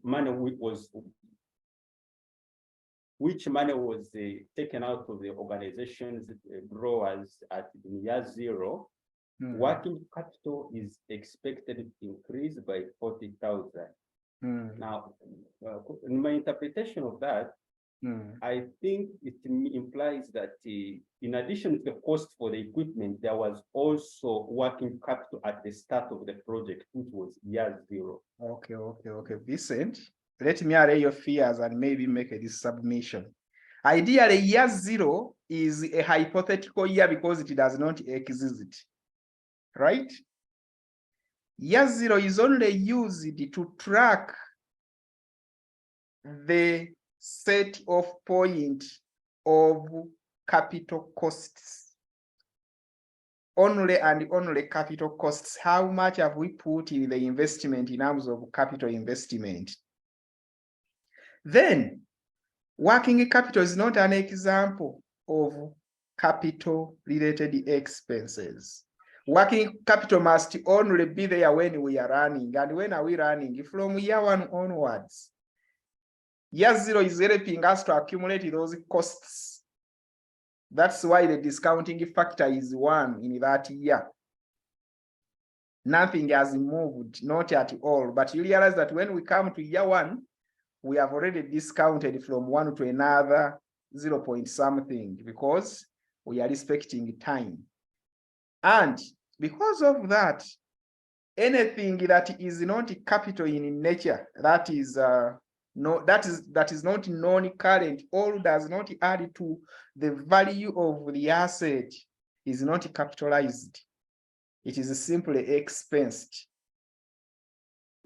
money was taken out of the organization's drawers at year zero. Working capital is expected to increase by 40,000. Now, in my interpretation of that, I think it implies that in addition to the cost for the equipment, there was also working capital at the start of the project, which was year zero. Okay. Vincent, let me array your fears and maybe make this submission. Ideally, year zero is a hypothetical year because it does not exist, right? Year zero is only used to track the set of point of capital costs. Only and only capital costs. How much have we put in the investment in terms of capital investment? Then, working capital is not an example of capital related expenses. Working capital must only be there when we are running. And when are we running? From year one onwards. Year zero is helping us to accumulate those costs. That's why the discounting factor is 1 in that year. Nothing has moved, not at all. But you realize that when we come to year one, we have already discounted from one to another 0 point something because we are respecting time. And because of that, anything that is not capital in nature, that is not non-current or does not add to the value of the asset is not capitalized. It is simply expensed.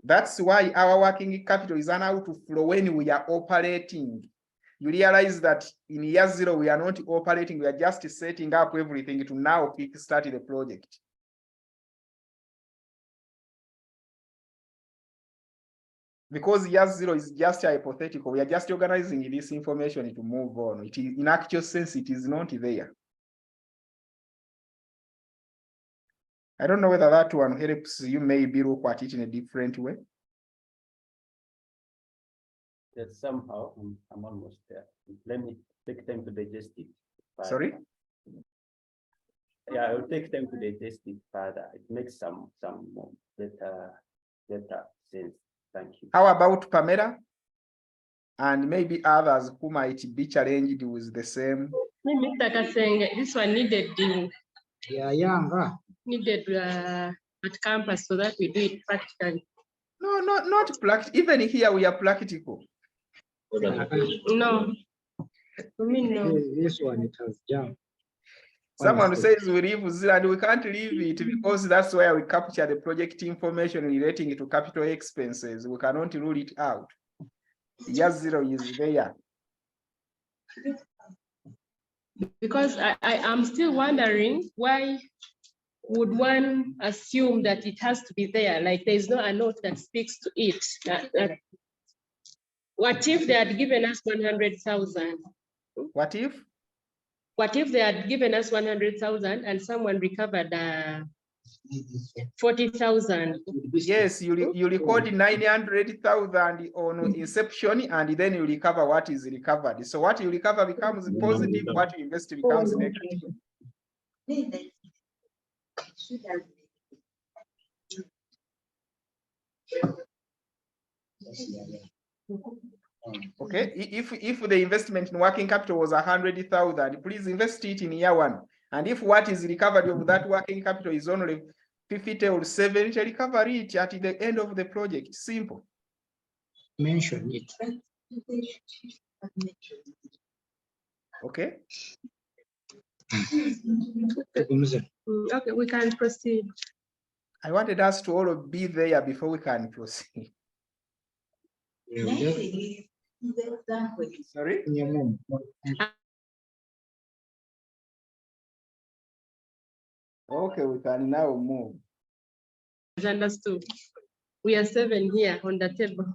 That's why our working capital is an outflow when we are operating. You realize that in year zero, we are not operating, we are just setting up everything to now kickstart the project. Because year zero is just hypothetical, we are just organizing this information to move on. It is, in actual sense, it is not there. I don't know whether that one helps you maybe look at it in a different way. Yes, somehow I'm almost there. Let me take time to digest it. Sorry? Yeah, I'll take time to digest it further. It makes some more better sense. Thank you. How about Pamela? And maybe others who might be challenged with the same. Mr. Kasenge, this one needed at campus so that we do it practically. No, not practical. Even here we are practical. No. I mean, no. This one it has jumped. Someone says we leave zero and we can't leave it because that's where we capture the project information relating to capital expenses. We cannot rule it out. Year zero is there. Because I am still wondering why would one assume that it has to be there? Like there is no a note that speaks to it. What if they had given us 100,000? What if? What if they had given us 100,000 and someone recovered 40,000? Yes, you record 900,000 on inception and then you recover what is recovered. So what you recover becomes positive, what you invest becomes negative. Okay, if the investment in working capital was 100,000, please invest it in year one. And if what is recovered of that working capital is only 50 or 70, recover it at the end of the project. Simple. Mention it. Okay. Okay, we can proceed. I wanted us to all be there before we can proceed. Sorry? Okay, we can now move. Understood. We are 7 here on the table.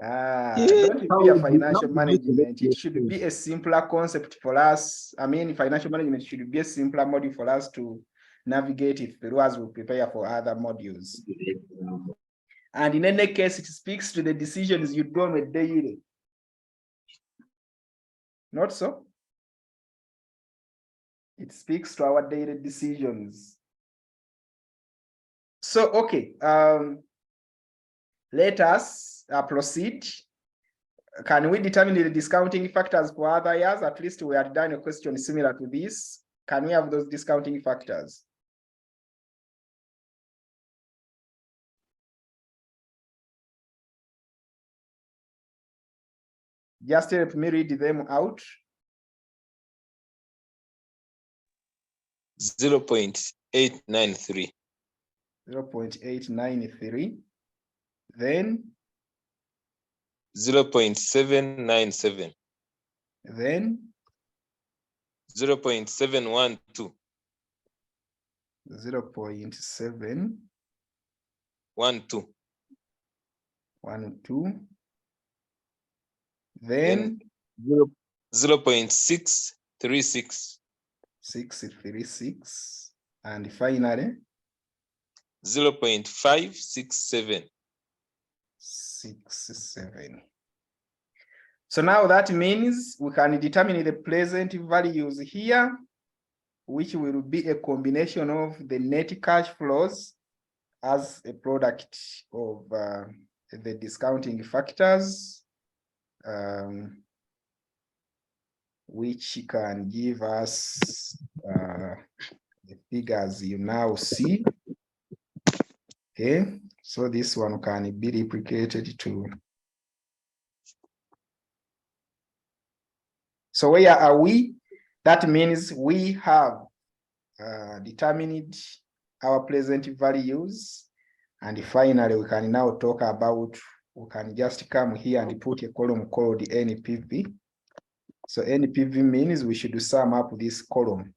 Don't be a financial management. It should be a simpler concept for us. I mean, financial management should be a simpler model for us to navigate it through as we prepare for other modules. And in any case, it speaks to the decisions you do on a daily. Not so? It speaks to our daily decisions. So, okay, let us proceed. Can we determine the discounting factors for other years? At least we had done a question similar to this. Can we have those discounting factors? Just help me read them out. 0.893. 0.893. Then 0.797. then 0.712. 0.712. Then 0.636. 636. And finally 0.567. 67. So now that means we can determine the present values here, which will be a combination of the net cash flows as a product of the discounting factors, which can give us the figures you now see. Okay, so this one can be replicated to. So where are we? That means we have determined our present values. And finally, we can now talk about, we can just come here and put a column called NPV. So NPV means we should sum up this column,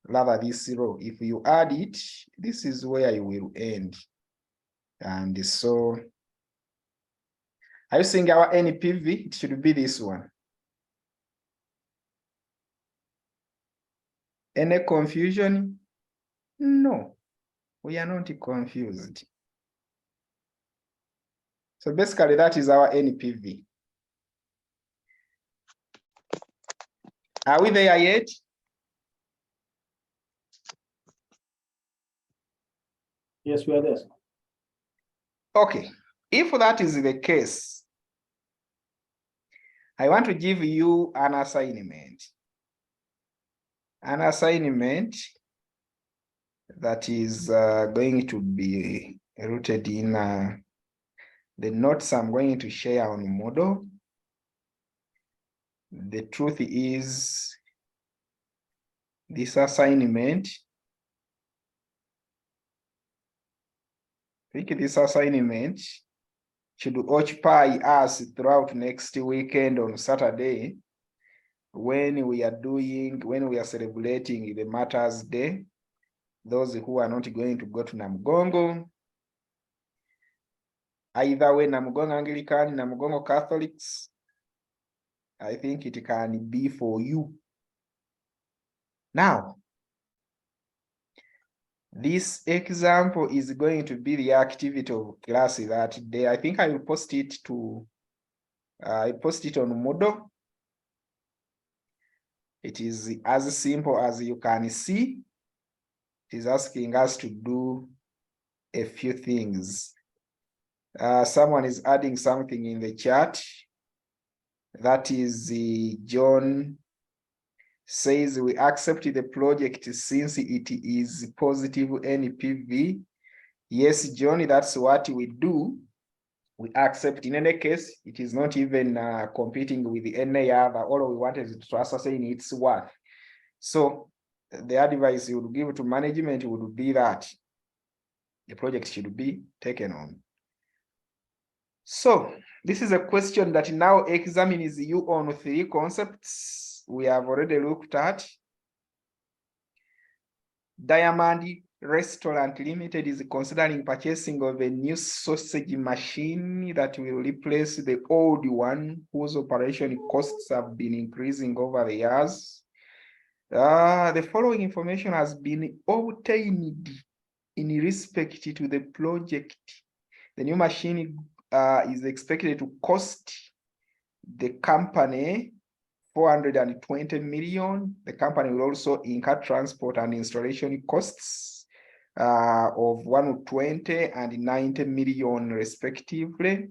rather this row. If you add it, this is where you will end. And so, are you seeing our NPV? It should be this one. Any confusion? No, we are not confused. So basically that is our NPV. Are we there yet? Yes, we are there. Okay, if that is the case, I want to give you an assignment. An assignment that is going to be rooted in the notes I'm going to share on Moodle. The truth is, this assignment, I think this assignment should occupy us throughout next weekend on Saturday, when we are celebrating the Martyrs' Day. Those who are not going to go to Namugongo, either way, Namugongo Anglican, Namugongo Catholics, I think it can be for you. Now, this example is going to be the activity of class that day. I think I will post it to, I post it on Moodle. It is as simple as you can see. It is asking us to do a few things. Someone is adding something in the chat. That is John says we accept the project since it is positive NPV. Yes, John, that's what we do. We accept. In any case, it is not even competing with any other. All we want is to ascertain its worth. So the advice you would give to management would be that the project should be taken on. So this is a question that now examines you on 3 concepts we have already looked at. Diamond Restaurant Limited is considering purchasing of a new sausage machine that will replace the old one whose operation costs have been increasing over the years. The following information has been obtained in respect to the project. The new machine is expected to cost the company 420 million. The company will also incur transport and installation costs of 120 and 90 million respectively.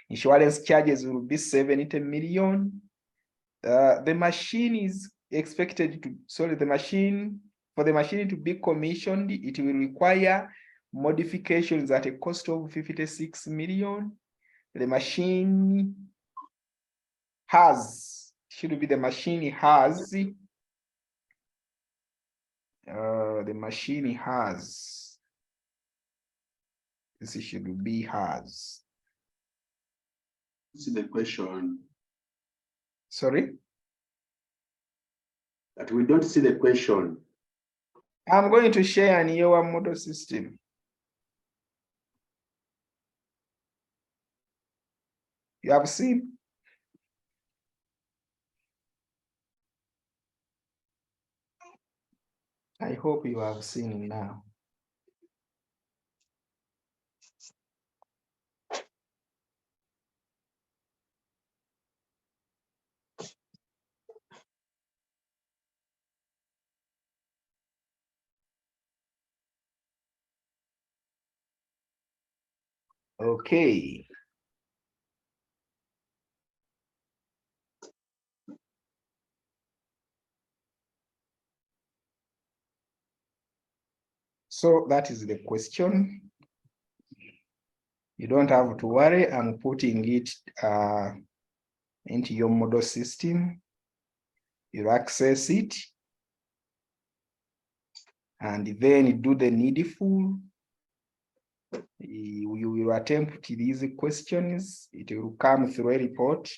Insurance charges will be 70 million. The machine is expected to, for the machine to be commissioned, it will require modifications at a cost of 56 million. The machine has, the machine has, this should be has. See the question. Sorry? That we don't see the question. I'm going to share an your model system. You have seen? I hope you have seen it now. Okay. So that is the question. You don't have to worry. I'm putting it into your model system. You'll access it. And then do the needful. You will attempt these questions. It will come through a report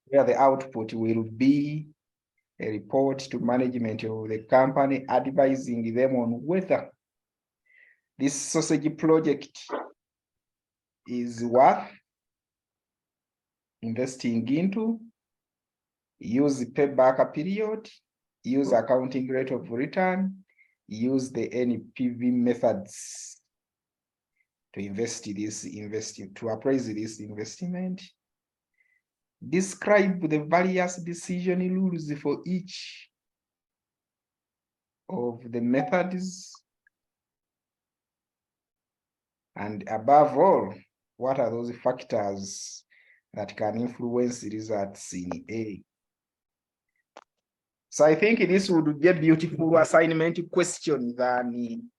where the output will be a report to management of the company advising them on whether this sausage project is worth investing into, use the payback period, use accounting rate of return, use the NPV methods to to appraise this investment. Describe the various decision rules for each of the methods. And above all, what are those factors that can influence results in A? So I think this would be a beautiful assignment question than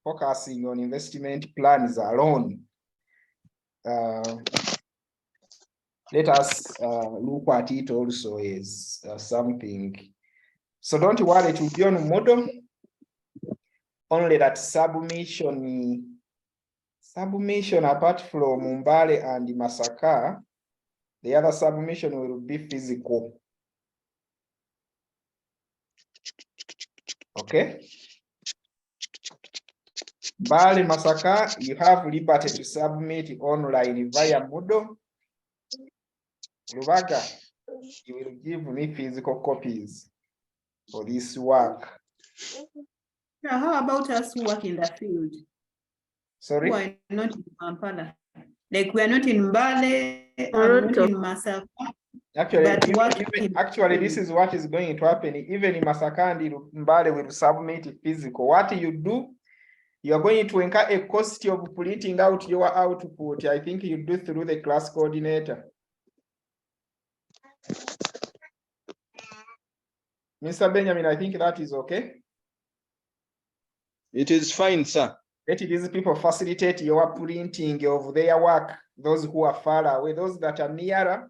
focusing on investment plans alone. Let us look at it also as something. So don't worry, it will be on model. Only that submission apart from Mbale and Masaka, the other submission will be physical. Okay. Mbale, Masaka, you have liberty to submit online via Moodle. Rubaga, you will give me physical copies for this work. Yeah, how about us who work in the field? Sorry? Who are not in Kampala? Like we are not in Mbale, I'm not in Masaka. Actually, this is what is going to happen. Even in Masaka and Mbale will submit physical. What you do, you are going to incur a cost of printing out your output. I think you do through the class coordinator. Mr. Benjamin, I think that is okay. It is fine, sir. Let these people facilitate your printing of their work. Those who are far away, those that are nearer,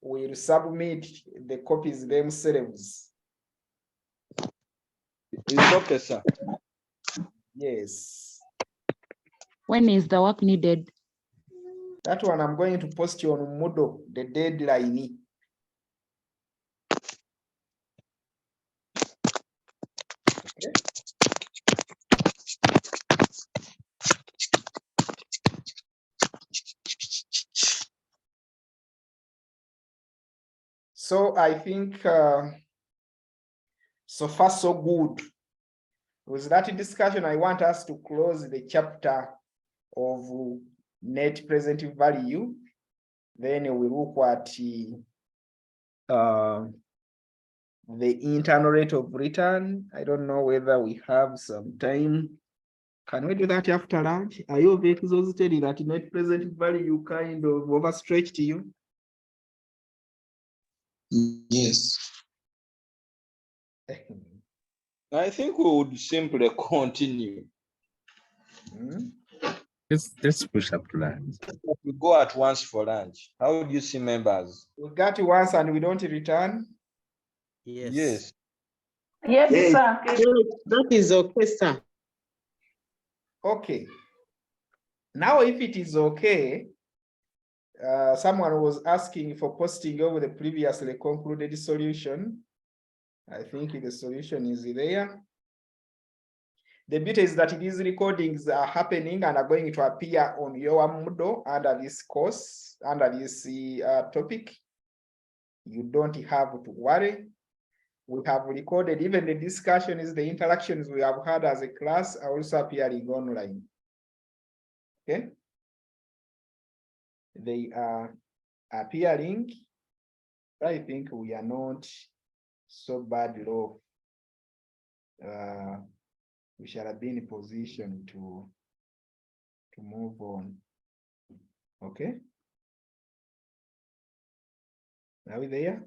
will submit the copies themselves. It's okay, sir. Yes. When is the work needed? That one I'm going to post you on Moodle, the deadline. Okay. So I think So far, so good. With that discussion, I want us to close the chapter of net present value. Then we look at the internal rate of return. I don't know whether we have some time. Can we do that after lunch? Are you exhausted that net present value kind of overstretched you? Yes. I think we would simply continue. Let's push up to lunch. We go at once for lunch. How do you see members? We got it once and we don't return? Yes. Yes, Yes. sir. That is okay, sir. Okay. Now, if it is okay, someone was asking for posting over the previously concluded solution. I think the solution is there. The beauty is that these recordings are happening and are going to appear on your Moodle under this course, under this topic. You don't have to worry. We have recorded even the discussions, the interactions we have had as a class are also appearing online. Okay. They are appearing. I think we are not so bad off. We shall be in a position to move on. Okay. Are we there?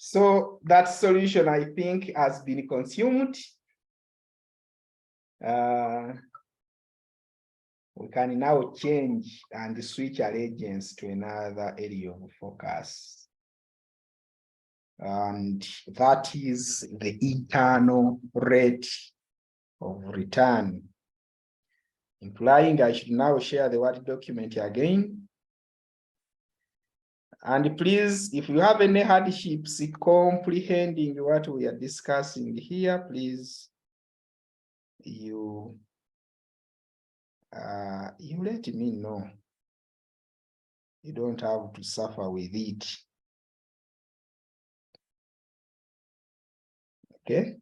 So that solution, I think, has been consumed. We can now change and switch our agents to another area of focus. And that is the internal rate of return. Implying I should now share the Word document again. And please, if you have any hardships comprehending what we are discussing here, please, you let me know. You don't have to suffer with it. Okay.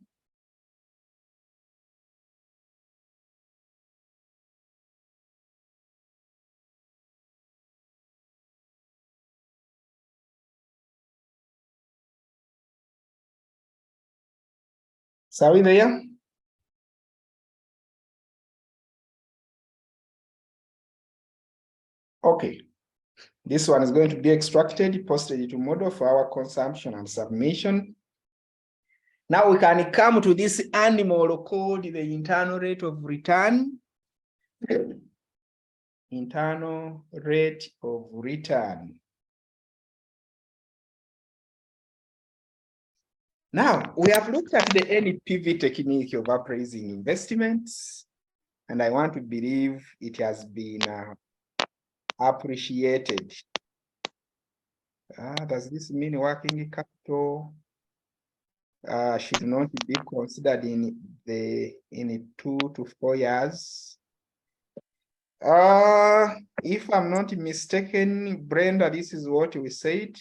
So are we there? Okay. This one is going to be extracted, posted to Moodle for our consumption and submission. Now we can come to this animal called the internal rate of return. Internal rate of return. Now, we have looked at the NPV technique of appraising investments, and I want to believe it has been appreciated. Does this mean working capital should not be considered in 2 to 4 years? If I'm not mistaken, Brenda, this is what we said.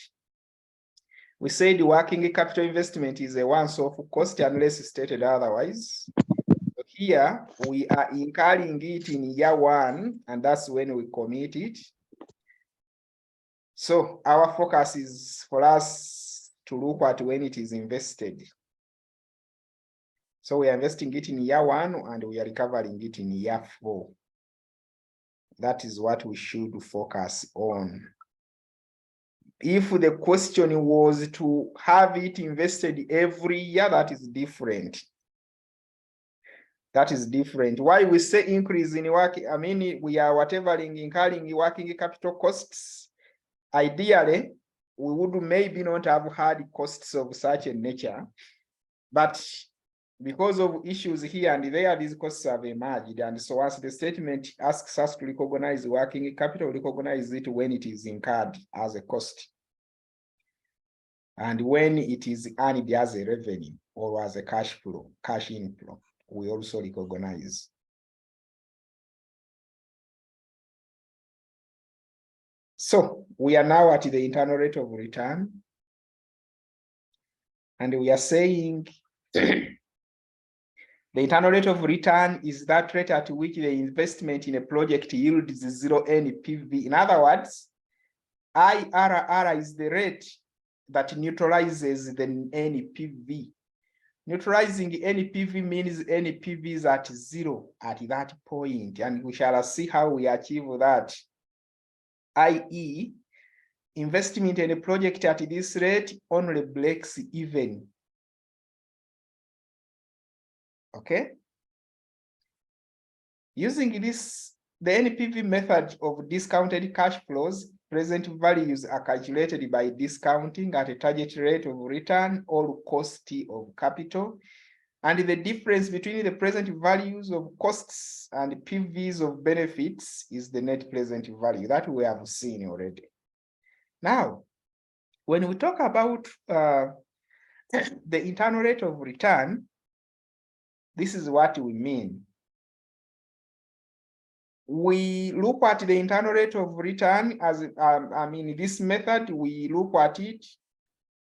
We said working capital investment is a once-off cost unless stated otherwise. So here we are incurring it in year 1, and that's when we commit it. So our focus is for us to look at when it is invested. So we are investing it in year 1 and we are recovering it in year 4. That is what we should focus on. If the question was to have it invested every year, that is different. That is different. Why we say increase in work, I mean, we are incurring working capital costs. Ideally, we would maybe not have had costs of such a nature, but because of issues here and there, these costs have emerged. And so once the statement asks us to recognize working capital, recognize it when it is incurred as a cost and when it is earned as a revenue. or as a cash flow, cash inflow, we also recognize. So we are now at the internal rate of return. And we are saying the internal rate of return is that rate at which the investment in a project yields 0 NPV. In other words, IRR is the rate that neutralizes the NPV. Neutralizing NPV means NPV is at 0 at that point, and we shall see how we achieve that, i.e., investment in a project at this rate only breaks even. Okay? Using this, the NPV method of discounted cash flows, present values are calculated by discounting at a target rate of return or cost of capital. And the difference between the present values of costs and PVs of benefits is the net present value that we have seen already. Now, when we talk about the internal rate of return, this is what we mean. We look at the internal rate of return as, this method, we look at it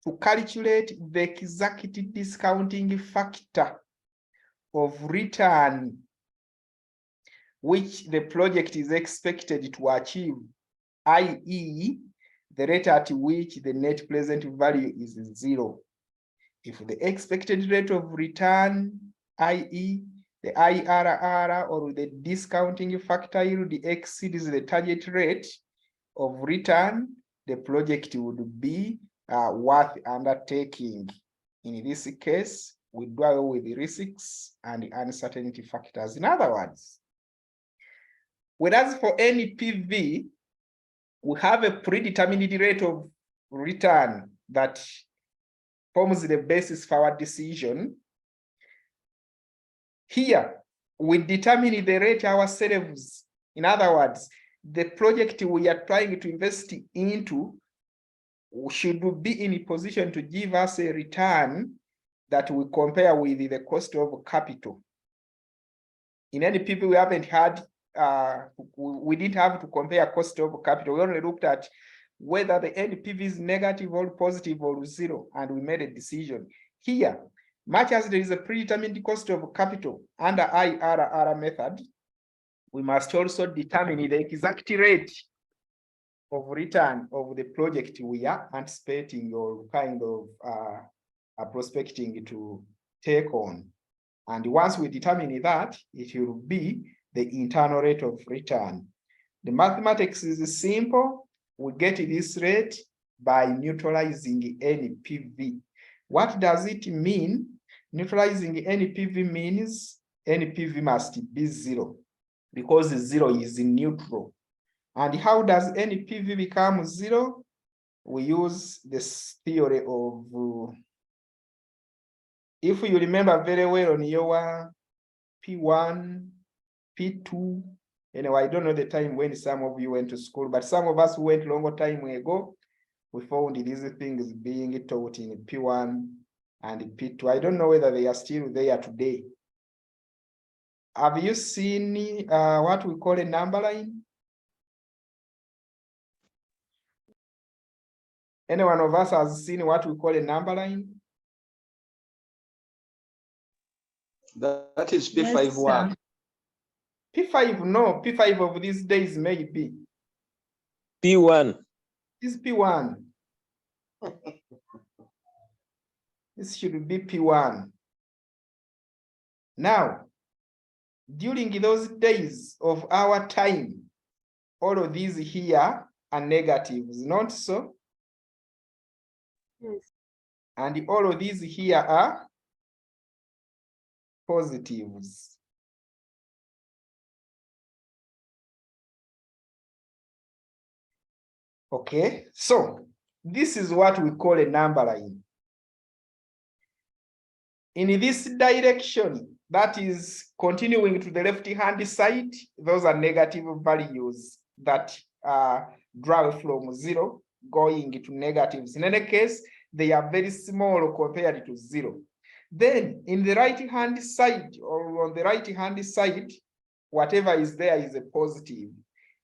to calculate the exact discounting factor of return which the project is expected to achieve, i.e., the rate at which the net present value is 0. If the expected rate of return, i.e., the IRR or the discounting factor yield exceeds the target rate of return, the project would be worth undertaking. In this case, we deal with the risks and the uncertainty factors. In other words, whereas for any PV, we have a predetermined rate of return that forms the basis for our decision. Here, we determine the rate ourselves. In other words, the project we are trying to invest into should be in a position to give us a return that we compare with the cost of capital. In any PV, we haven't had, we didn't have to compare cost of capital. We only looked at whether the NPV is negative or positive or 0, and we made a decision. Here, much as there is a predetermined cost of capital under IRR method, we must also determine the exact rate of return of the project we are anticipating or kind of prospecting to take on. And once we determine that, it will be the internal rate of return. The mathematics is simple. We get this rate by neutralizing NPV. What does it mean? Neutralizing NPV means NPV must be 0 because 0 is neutral. And how does NPV become 0? We use this theory of, if you remember very well on your P1, P2, anyway, I don't know the time when some of you went to school, but some of us who went longer time ago, we found these things being taught in P1 and P2. I don't know whether they are still there today. Have you seen what we call a number line? Any one of us has seen what we call a number line? That is P5 work. P5, no, P5 of these days maybe. P1. This is P1. This should be P1. Now, during those days of our time, all of these here are negatives, not so? Yes. And all of these here are positives. Okay, so this is what we call a number line. In this direction, that is continuing to the left-hand side, those are negative values that drive from 0 going to negatives. In any case, they are very small compared to 0. Then in the right-hand side or on the right-hand side, whatever is there is a positive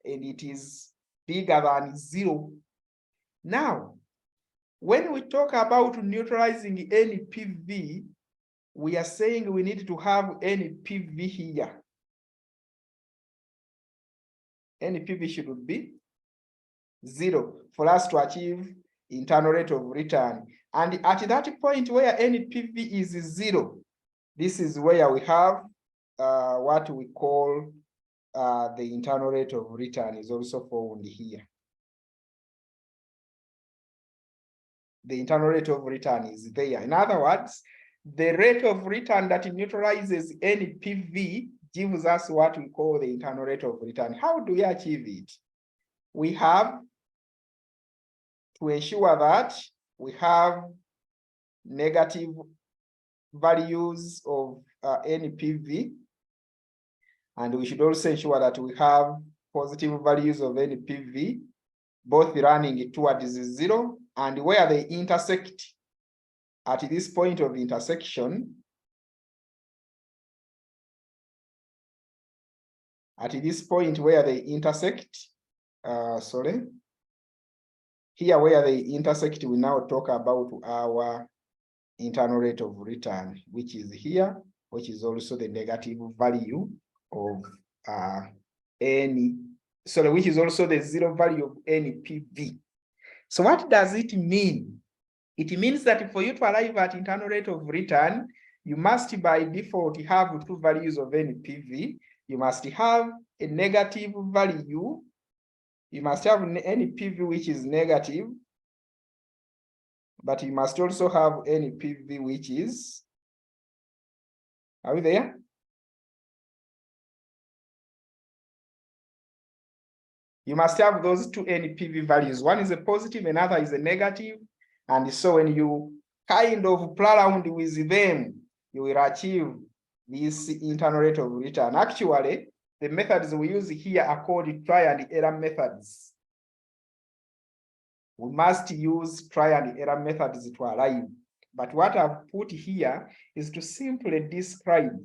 and it is bigger than 0. Now, when we talk about neutralizing NPV, we are saying we need to have NPV here. NPV should be 0 for us to achieve internal rate of return. And at that point where NPV is 0, this is where we have what we call the internal rate of return is also found here. The internal rate of return is there. In other words, the rate of return that neutralizes NPV gives us what we call the internal rate of return. How do we achieve it? We have to ensure that we have negative values of NPV, and we should also ensure that we have positive values of NPV, both running towards 0, and where they intersect at this point of intersection, at this point where they intersect, here where they intersect, we now talk about our internal rate of return, which is here, which is also the negative value of which is also the 0 value of NPV. So what does it mean? It means that for you to arrive at internal rate of return, you must by default have 2 values of NPV. You must have a negative value. You must have an NPV which is negative, but you must also have NPV which is, are we there? You must have those 2 NPV values. One is a positive, another is a negative. And so when you kind of play around with them, you will achieve this internal rate of return. Actually, the methods we use here are called try and error methods. We must use try and error methods to arrive. But what I've put here is to simply describe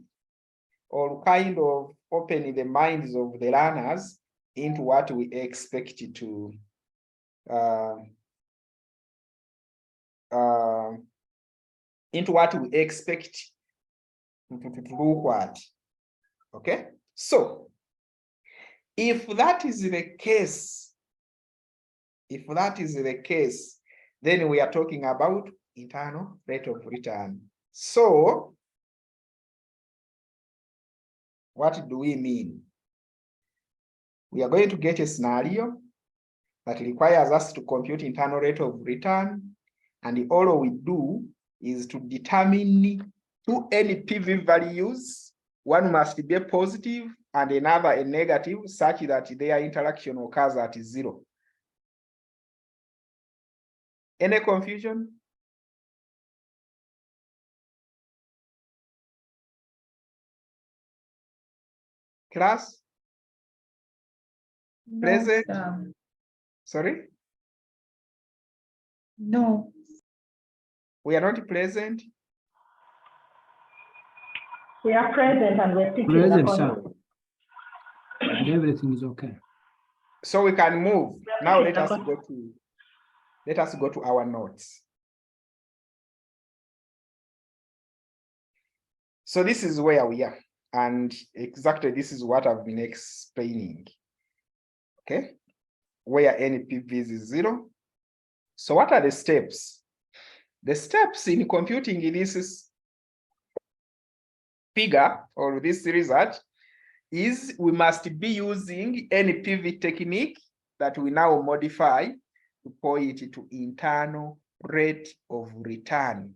or kind of open the minds of the learners into what we expect to into what we expect to look at. Okay, so if that is the case, then we are talking about internal rate of return. So what do we mean? We are going to get a scenario that requires us to compute internal rate of return, and all we do is to determine 2 NPV values. One must be a positive and another a negative, such that their interaction occurs at 0. Any confusion? Class? Present? Sorry? No. We are not present? We are present and we're speaking. Present, sir. And everything is okay. So we can move. Now let us go to our notes. So this is where we are. And exactly this is what I've been explaining. Okay, where NPV is 0. So what are the steps? The steps in computing this figure or this result is we must be using NPV technique that we now modify to point it to internal rate of return.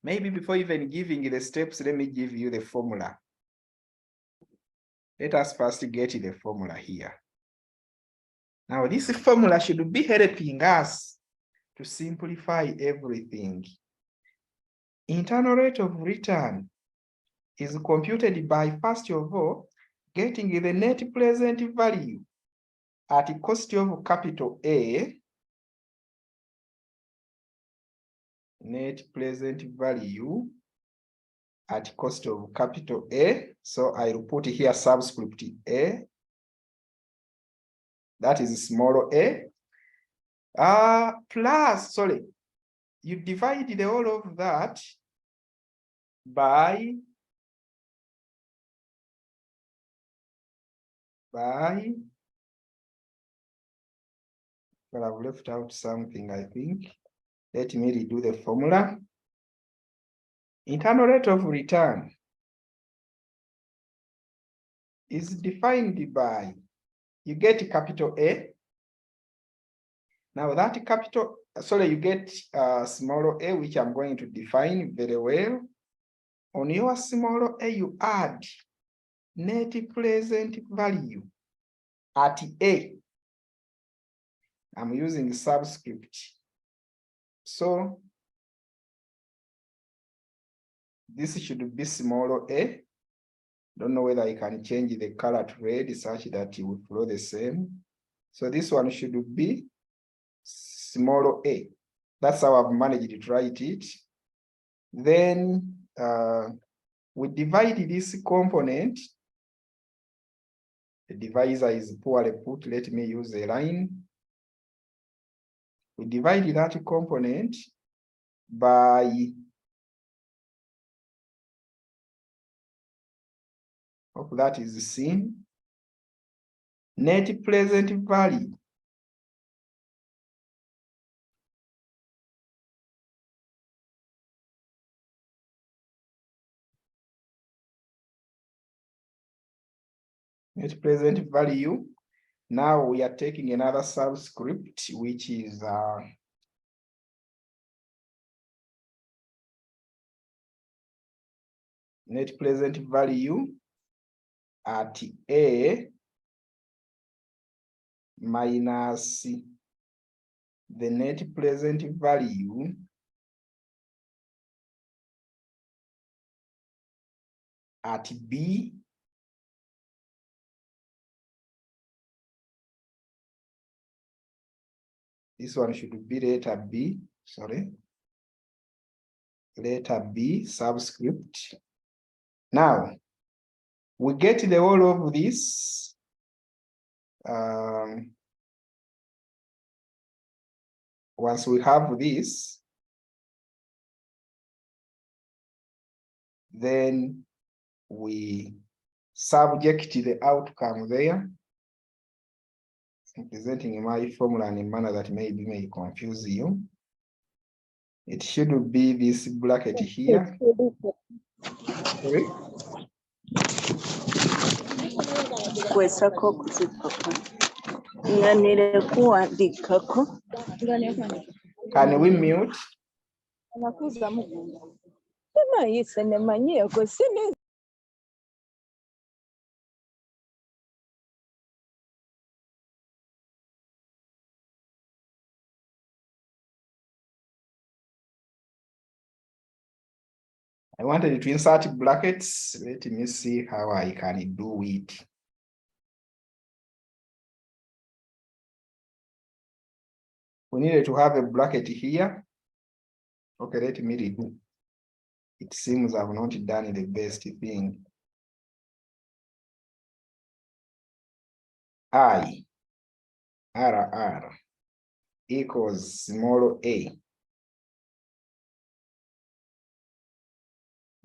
Maybe before even giving the steps, let me give you the formula. Let us first get the formula here. Now, this formula should be helping us to simplify everything. Internal rate of return is computed by, first of all, getting the net present value at the cost of capital A net present value at cost of capital A. So I will put here subscript A. That is small a. Plus, sorry, you divide the whole of that by well, I've left out something, I think. Let me redo the formula. Internal rate of return is defined by, you get capital A. Now that capital, sorry, you get small a, which I'm going to define very well. On your small a, you add net present value at A. I'm using subscript. So this should be small a. Don't know whether I can change the color to red such that it will flow the same. So this one should be small a. That's how I've managed to write it. Then we divide this component. The divisor is poorly put. Let me use a line. We divide that component by, hope that is seen, net present value. Net present value. Now we are taking another subscript, which is net present value at A minus the net present value at B this one should be letter B, sorry. Letter B subscript. Now, we get the whole of this. Once we have this, then we subject the outcome there. I'm presenting my formula in a manner that maybe may confuse you. It should be this bracket here. Sorry? Can we mute? I wanted to insert brackets. Let me see how I can do it. We needed to have a bracket here. Okay, let me redo. It seems I've not done the best thing. I, RR, equals small a.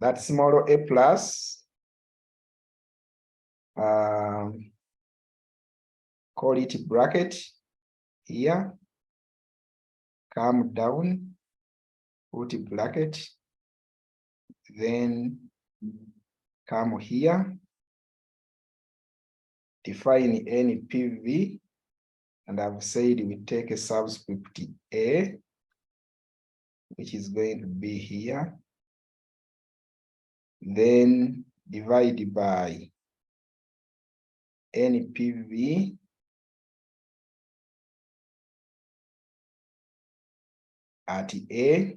That small a plus, call it bracket here, come down, put a bracket, then come here, define any PV, and I've said we take a subscript A, which is going to be here. Then divide by any PV at A.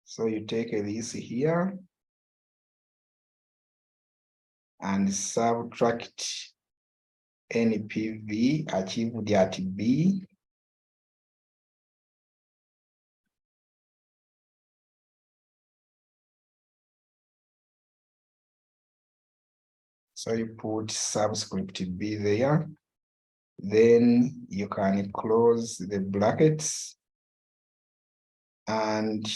So you take this here and subtract any PV achieved at B So you put subscript B there. Then you can close the brackets and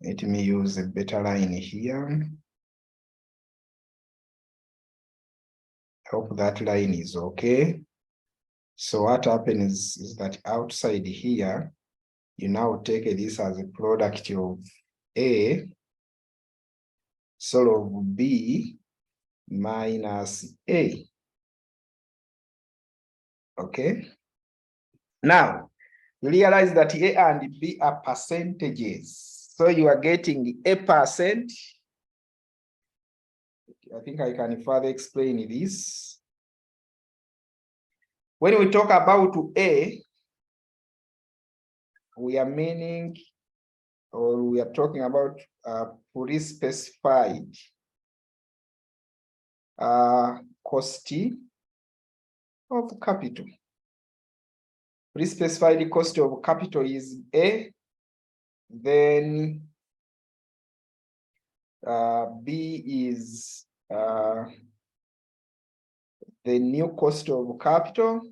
let me use a better line here. Hope that line is okay. So what happens is that outside here, you now take this as a product of A, sort of B minus A. Okay. Now, you realize that A and B are percentages. So you are getting a percent. I think I can further explain this. When we talk about A, we are meaning, or we are talking about pre-specified cost of capital. Pre-specified cost of capital is A, then B is the new cost of capital.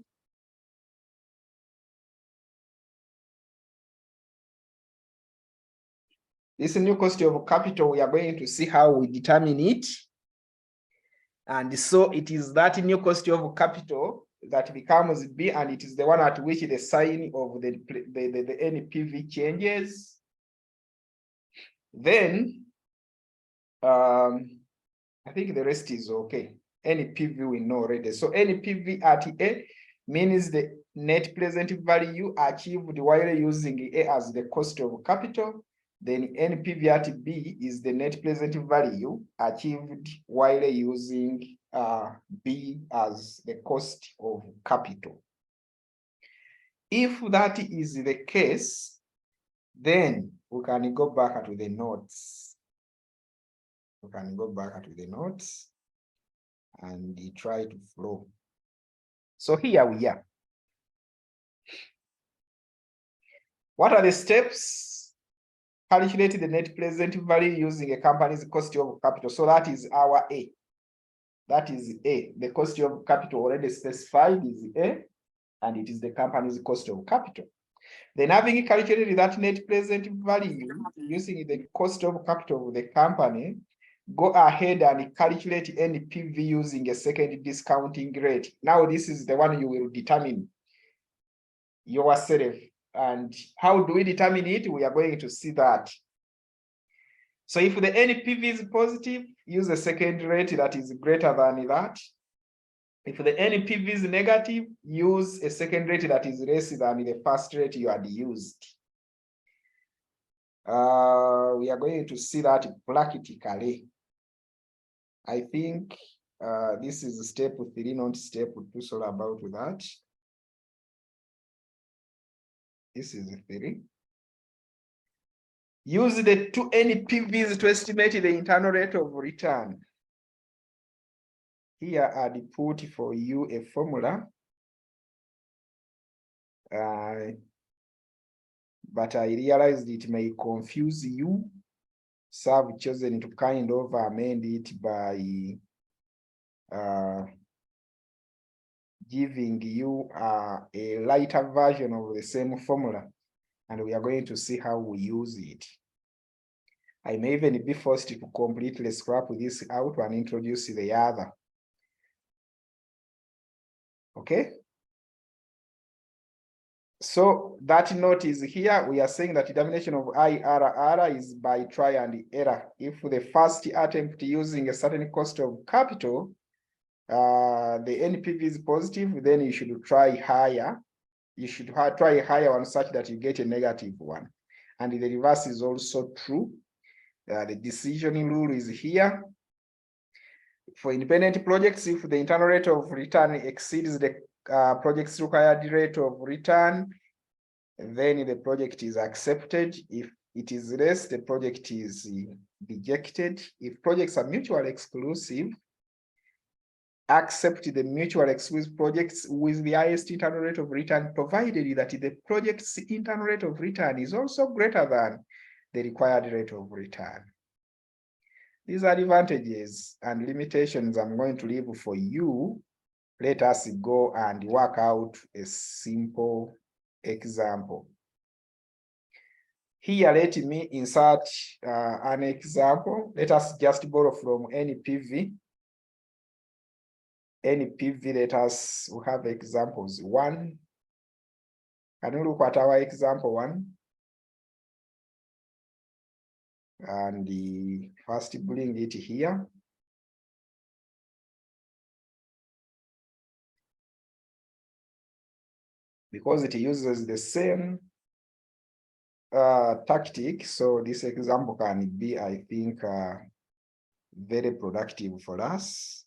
This new cost of capital, we are going to see how we determine it. And so it is that new cost of capital that becomes B, and it is the one at which the sign of the NPV changes. Then, I think the rest is okay. NPV we know already. So NPV at A means the net present value achieved while using A as the cost of capital. Then NPV at B is the net present value achieved while using B as the cost of capital. If that is the case, then we can go back to the notes. We can go back to the notes and try to flow. So here we are. What are the steps? Calculate the net present value using a company's cost of capital. So that is our A. That is A. The cost of capital already specified is A, and it is the company's cost of capital. Then, having calculated that net present value using the cost of capital of the company, go ahead and calculate NPV using a second discounting rate. Now, this is the one you will determine yourself. And how do we determine it? We are going to see that. So if the NPV is positive, use a second rate that is greater than that. If the NPV is negative, use a second rate that is less than the first rate you had used. We are going to see that practically. I think this is step 3, not step 2, sorry about that. This is 3. Use the 2 NPVs to estimate the internal rate of return. Here I'd put for you a formula. But I realized it may confuse you. So I've chosen to kind of amend it by giving you a lighter version of the same formula, and we are going to see how we use it. I may even be forced to completely scrap this out and introduce the other. Okay? So that note is here. We are saying that determination of IRR is by try and error. If the first attempt using a certain cost of capital, the NPV is positive, then you should try higher. You should try higher one such that you get a negative one. And the reverse is also true. The decision rule is here. For independent projects, if the internal rate of return exceeds the project's required rate of return, then the project is accepted. If it is less, the project is rejected. If projects are mutually exclusive, accept the mutually exclusive projects with the highest internal rate of return, provided that the project's internal rate of return is also greater than the required rate of return. These advantages and limitations I'm going to leave for you. Let us go and work out a simple example. Here, let me insert an example. Let us just borrow from any PV. Any PV, let us have examples. One. Can you look at our example one? And first bring it here. Because it uses the same tactic, so this example can be, I think, very productive for us.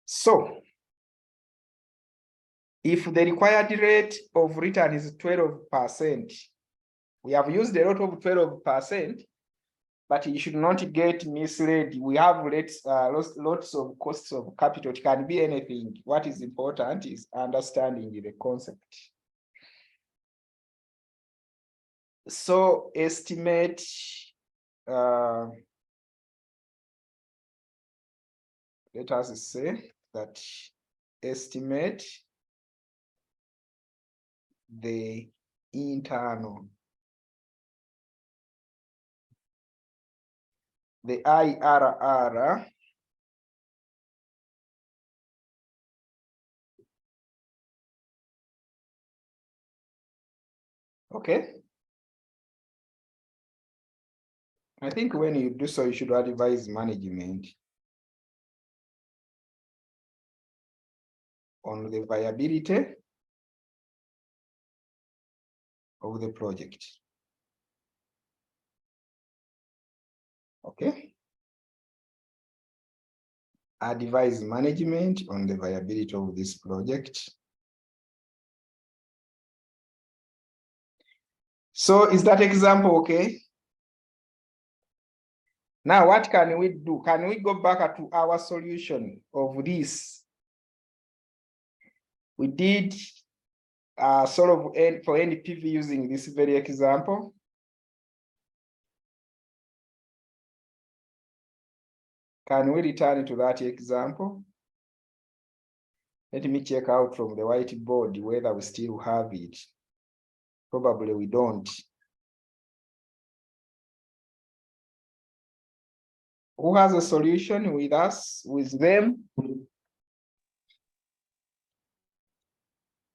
So, if the required rate of return is 12%, we have used a lot of 12%, but you should not get misled. We have lots of costs of capital. It can be anything. What is important is understanding the concept. So estimate let us say that estimate the internal, the IRR okay. I think when you do so, you should advise management on the viability of the project. Okay. Advise management on the viability of this project. So is that example okay? Now, what can we do? Can we go back to our solution of this? We did sort of for any PV using this very example. Can we return to that example? Let me check out from the whiteboard whether we still have it. Probably we don't. Who has a solution with us, with them?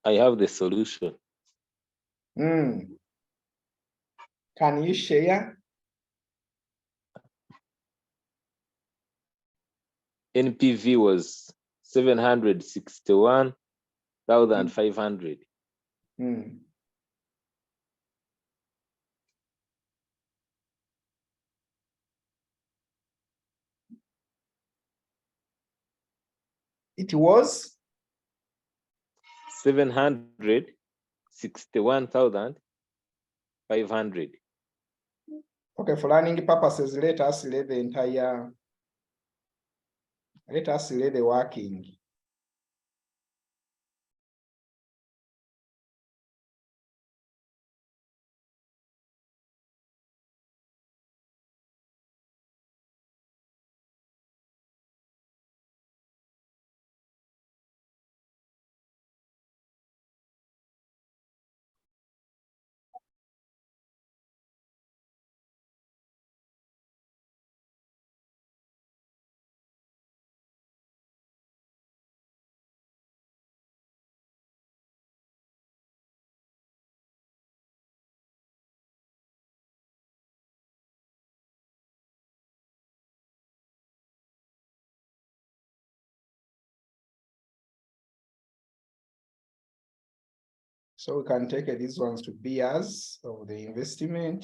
I have the solution. Can you share? NPV was 761,500. It was 761,500. Okay, for learning purposes, let us let the entire, let us let the working. So we can take these ones to be as of the investment.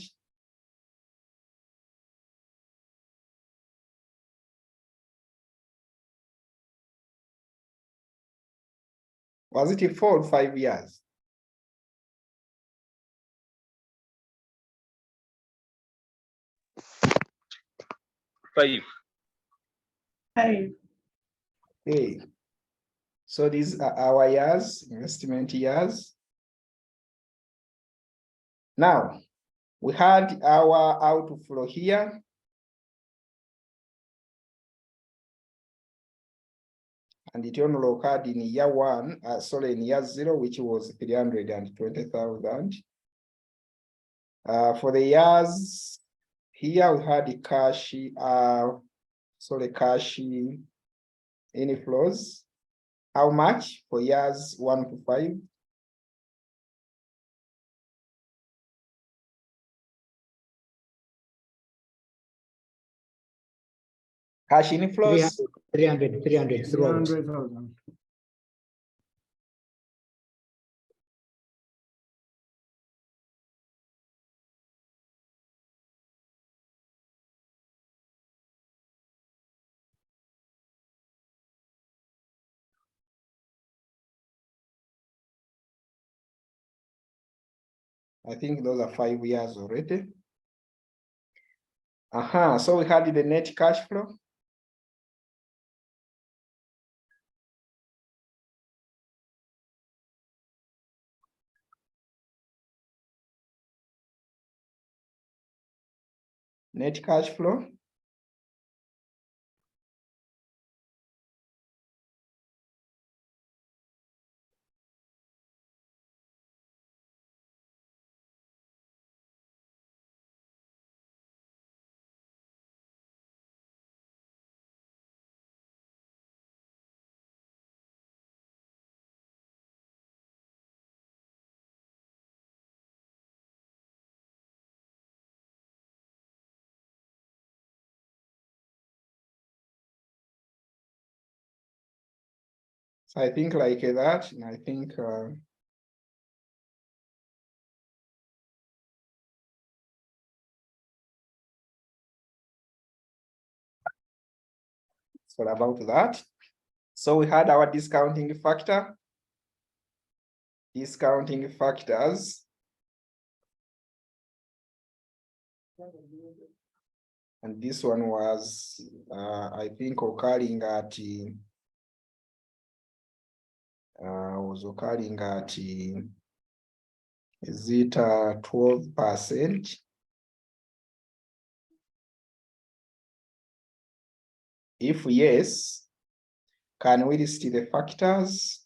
Was it 4 or 5 years? Five. Hi. Okay. So these are our years, investment years. Now, we had our outflow here. And it only occurred in year one, in year zero, which was 320,000. For the years here, we had the cash, cash inflows. How much for years 1 to 5? Cash inflows? 300 throughout. 300,000. I think those are 5 years already. So we had the net cash flow. Net cash flow. So I think like that, and I think so about that. So we had our discounting factor. Discounting factors. And this one was, I think, occurring at, is it 12%? If yes, can we list the factors?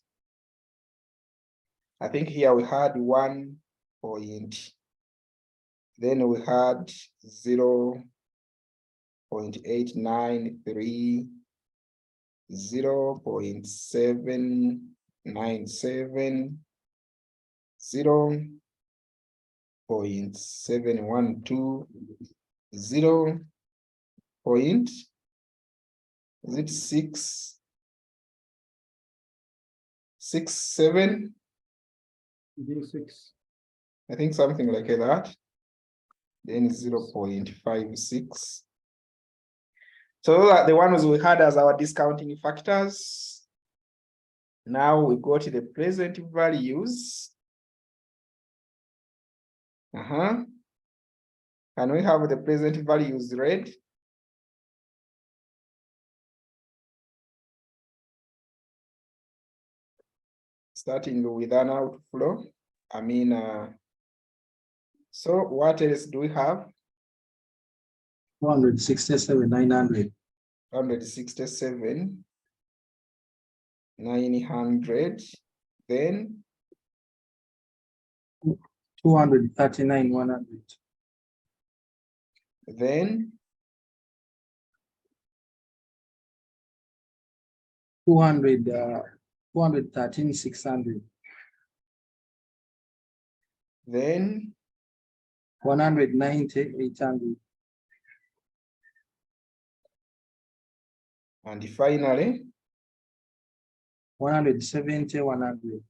I think here we had 1 point. Then we had 0.893, 0.797, 0.712, 0.667? I think something like that. Then 0.56. So those are the ones we had as our discounting factors. Now we go to the present values. Can we have the present values read? Starting with an outflow. So what else do we have? 167,900. 167,900. Then 239,100. Then 213,600. Then 190,800. And finally 170,100.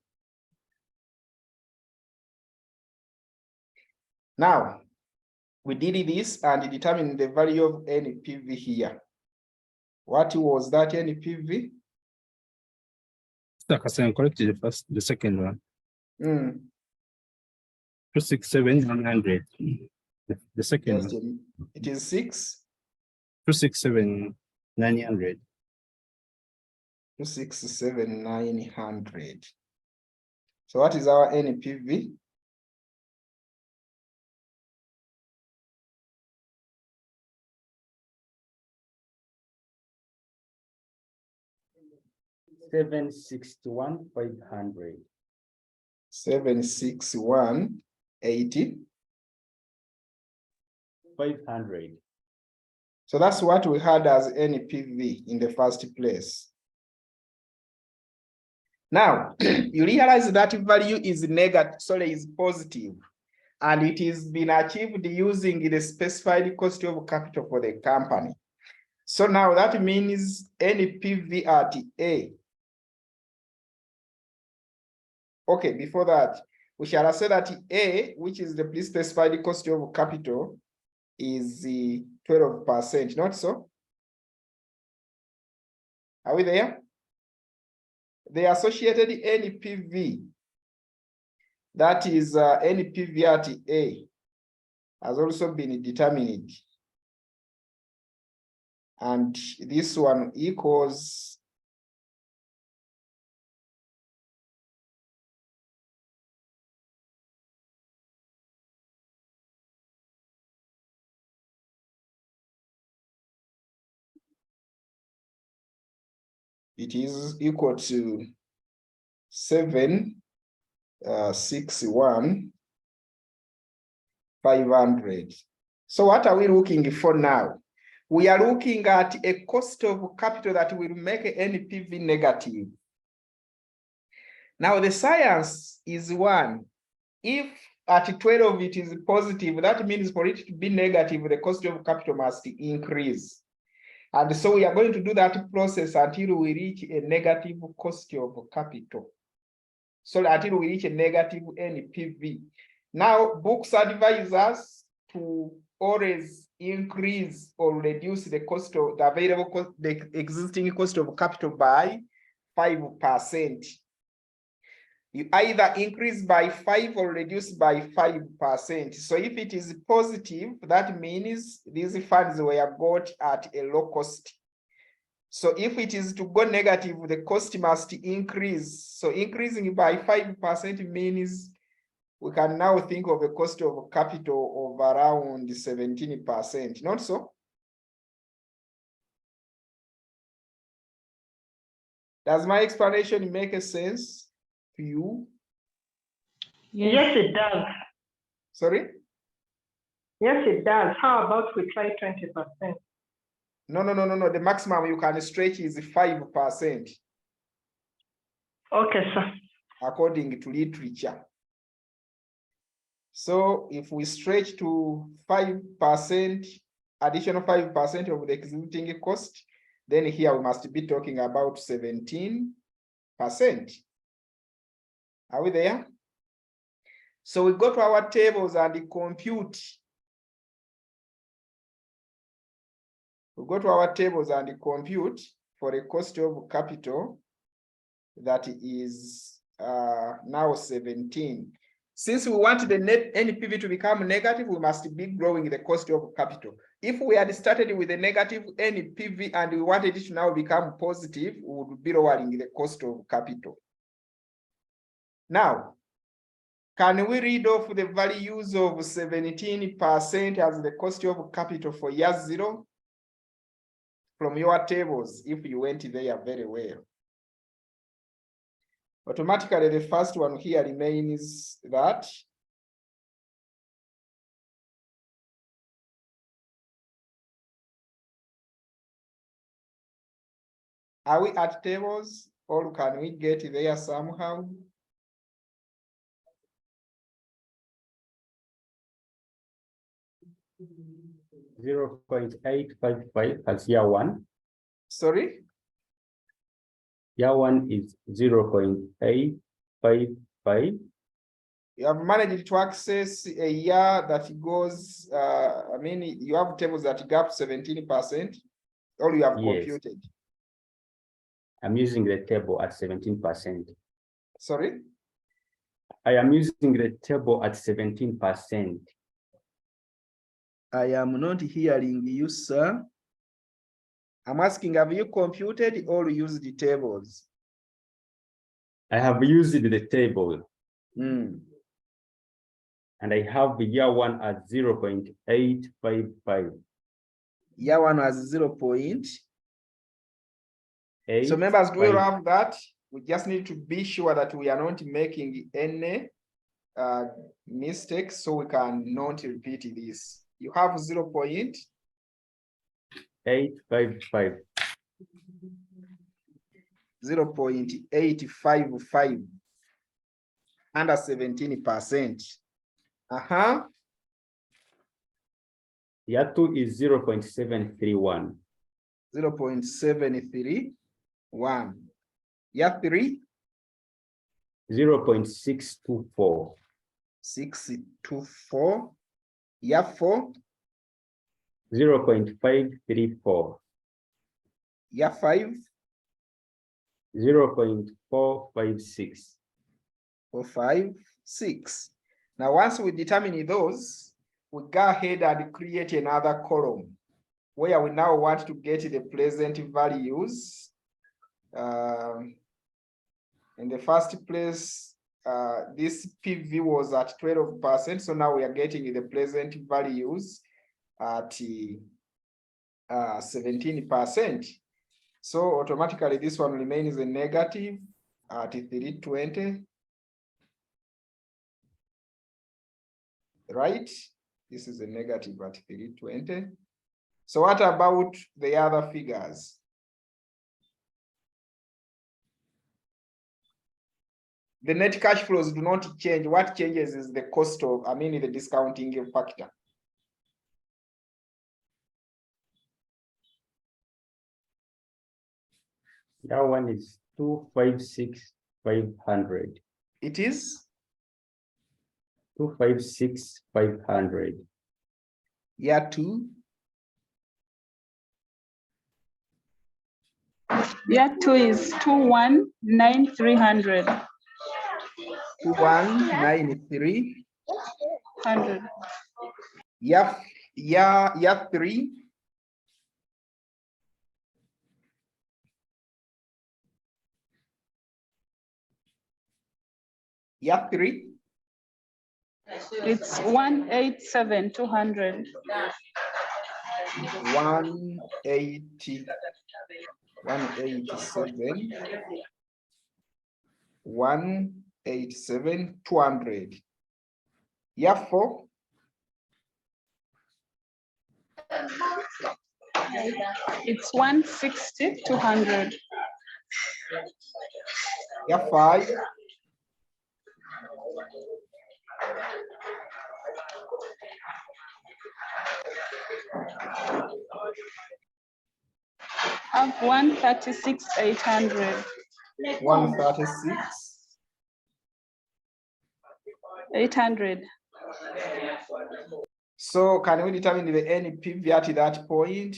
Now we did this and determined the value of NPV here. What was that NPV? Corrected the second one. 267,100. The second Just one. It is 6. 267,900. 267,900. So what is our NPV? $761,500. 761,80. 500. So that's what we had as NPV in the first place. Now, you realize that value is negative, sorry, is positive, and it is been achieved using the specified cost of capital for the company. So now that means NPV at A. Okay, before that, we shall say that A, which is the specified cost of capital, is the 12%, not so? Are we there? The associated NPV, that is NPV at A, has also been determined. And this one equals it is equal to 761,500. So what are we looking for now? We are looking at a cost of capital that will make NPV negative. Now the science is one. If at 12 it is positive, that means for it to be negative, the cost of capital must increase. And so we are going to do that process until we reach a negative cost of capital. So until we reach a negative NPV. Now, books advise us to always increase or reduce the cost of the available cost, the existing cost of capital by 5%. You either increase by 5 or reduce by 5%. So if it is positive, that means these funds were got at a low cost. So if it is to go negative, the cost must increase. So increasing by 5% means we can now think of a cost of capital of around 17%, not so? Does my explanation make a sense to you? Yes, it does. Sorry? Yes, it does. How about we try 20%? No. The maximum you can stretch is 5%. Okay, sir. According to literature. So if we stretch to 5%, additional 5% of the existing cost, then here we must be talking about 17%. Are we there? So we go to our tables and compute. We go to our tables and compute for a cost of capital that is now 17. Since we want the net NPV to become negative, we must be growing the cost of capital. If we had started with a negative NPV and we wanted it to now become positive, we would be lowering the cost of capital. Now, can we read off the values of 17% as the cost of capital for year 0 from your tables if you went there very well? Automatically, the first one here remains that. Are we at tables or can we get there somehow? $0.855 as year 1. Sorry? Year 1 is 0.855. You have managed to access a year that goes, you have tables that gap 17%, or you have computed? I'm using the table at 17%. Sorry? I am using the table at 17%. I am not hearing you, sir. I'm asking, have you computed or used the tables? I have used the table. Mm. And I have year one at 0.855. Year one was 0.8. So members, do we have that? We just need to be sure that we are not making any mistakes, so we can not repeat this. You have 0.855. 0.855 under 17%. Year two is 0.731. 0.731. Year three? 0.624. 624. Year four? 0.534. Year five? 0.456. 456. Now, once we determine those, we go ahead and create another column where we now want to get the present values. In the first place, this PV was at 12%, so now we are getting the present values at 17%. So automatically this one remains a negative at 320. Right? This is a negative at 320. So what about the other figures? The net cash flows do not change. What changes is the cost of, the discounting factor. That one is 256,500. It is 256,500. Year two. Year two is 219,300. 219,300. Year three. Year three. It's 187,200. 187. 187,200. Year four. It's 160,200. Year five. Have 136,800. 136,800. So can we determine the NPV at that point?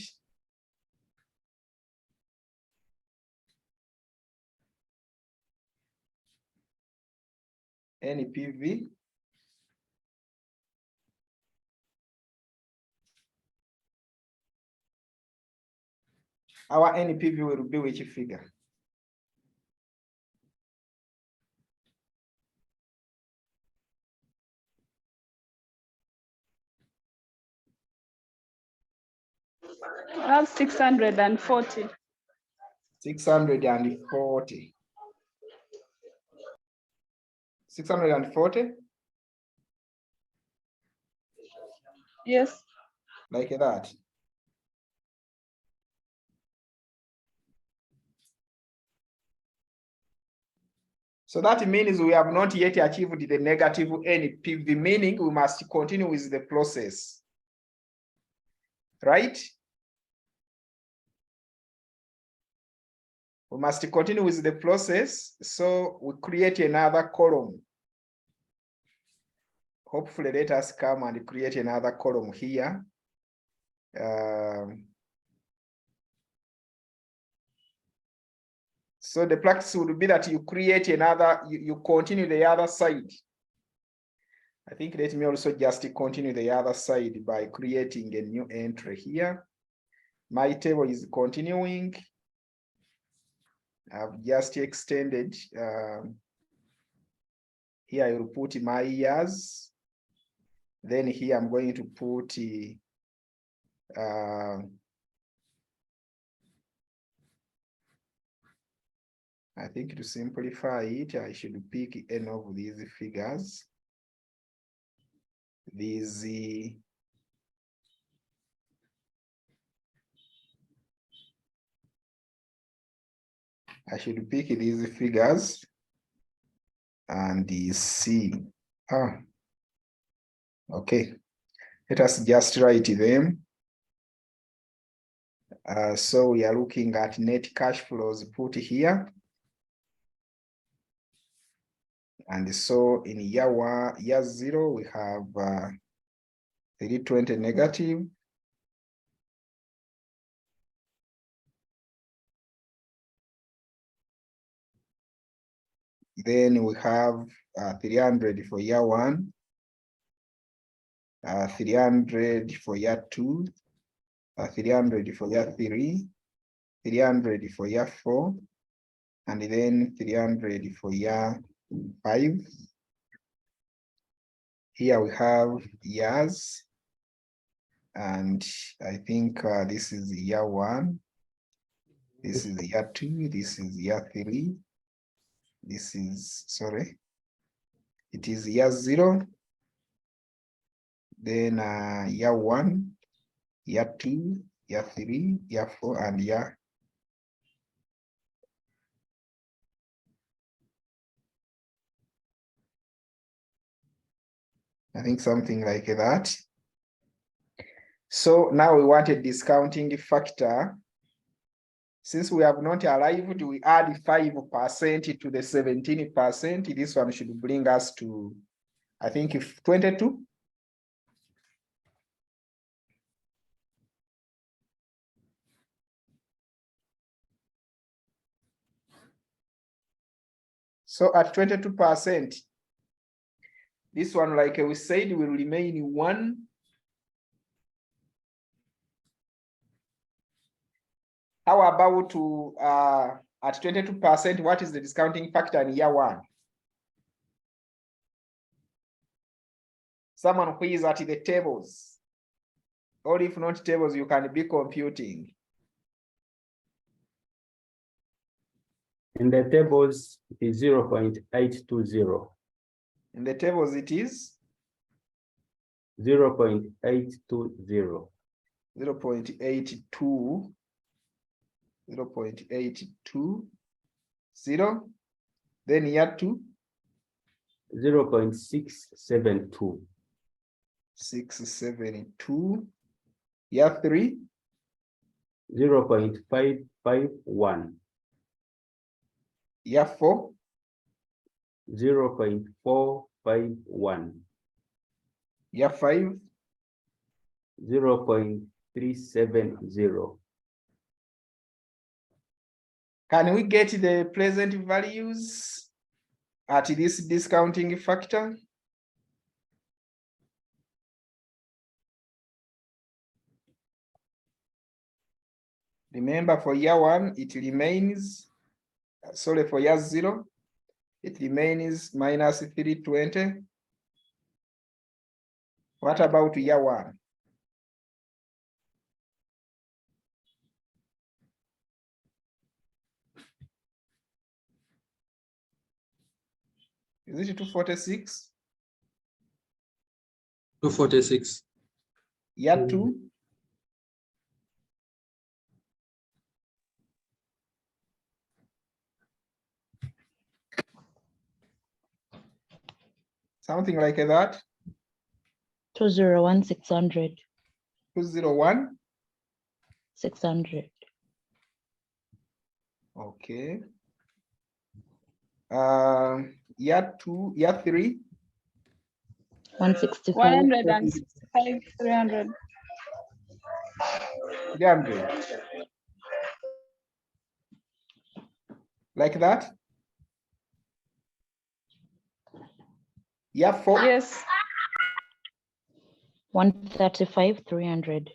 NPV. Our NPV will be which figure? I have 640. 640. 640? Yes. Like that. So that means we have not yet achieved the negative NPV, meaning we must continue with the process. Right? We must continue with the process, so we create another column. Hopefully, let us come and create another column here. So the practice would be that you create another, you continue the other side. I think let me also just continue the other side by creating a new entry here. My table is continuing. I've just extended. Here I will put my years. Then here I'm going to put I think to simplify it, I should pick any of these figures. I should pick these figures and see. Okay. Let us just write them. So we are looking at net cash flows put here. And so in year 0, we have 320 negative. Then we have 300 for year 1, 300 for year 2, 300 for year 3, 300 for year 4, and then 300 for year 5. Here we have years, and I think this is year 1, this is year 2, this is year 3, this is, sorry, it is year 0, then year 1, year 2, year 3, year 4, and year. I think something like that. So now we want a discounting factor. Since we have not arrived, we add 5% to the 17%. This one should bring us to, I think, 22. So at 22%, this one, like we said, will remain 1. How about at 22%, what is the discounting factor in year 1? Someone who is at the tables, or if not tables, you can be computing. In the tables, it is 0.820. In the tables, it is 0.820. 0.82. 0.820. Then year 2. 0.672. 672. Year 3. 0.551. Year 4. 0.451. Year 5. 0.370. Can we get the present values at this discounting factor? Remember, for year 1, it remains, sorry, for year 0, it remains minus 320. What about year 1? Is it 246? 246. Year 2? Something like that? 201 600. 201? 600. Okay. Year 2, year 3? 165. 165, 300. 300. Like that? Year 4? Yes. 135, 300.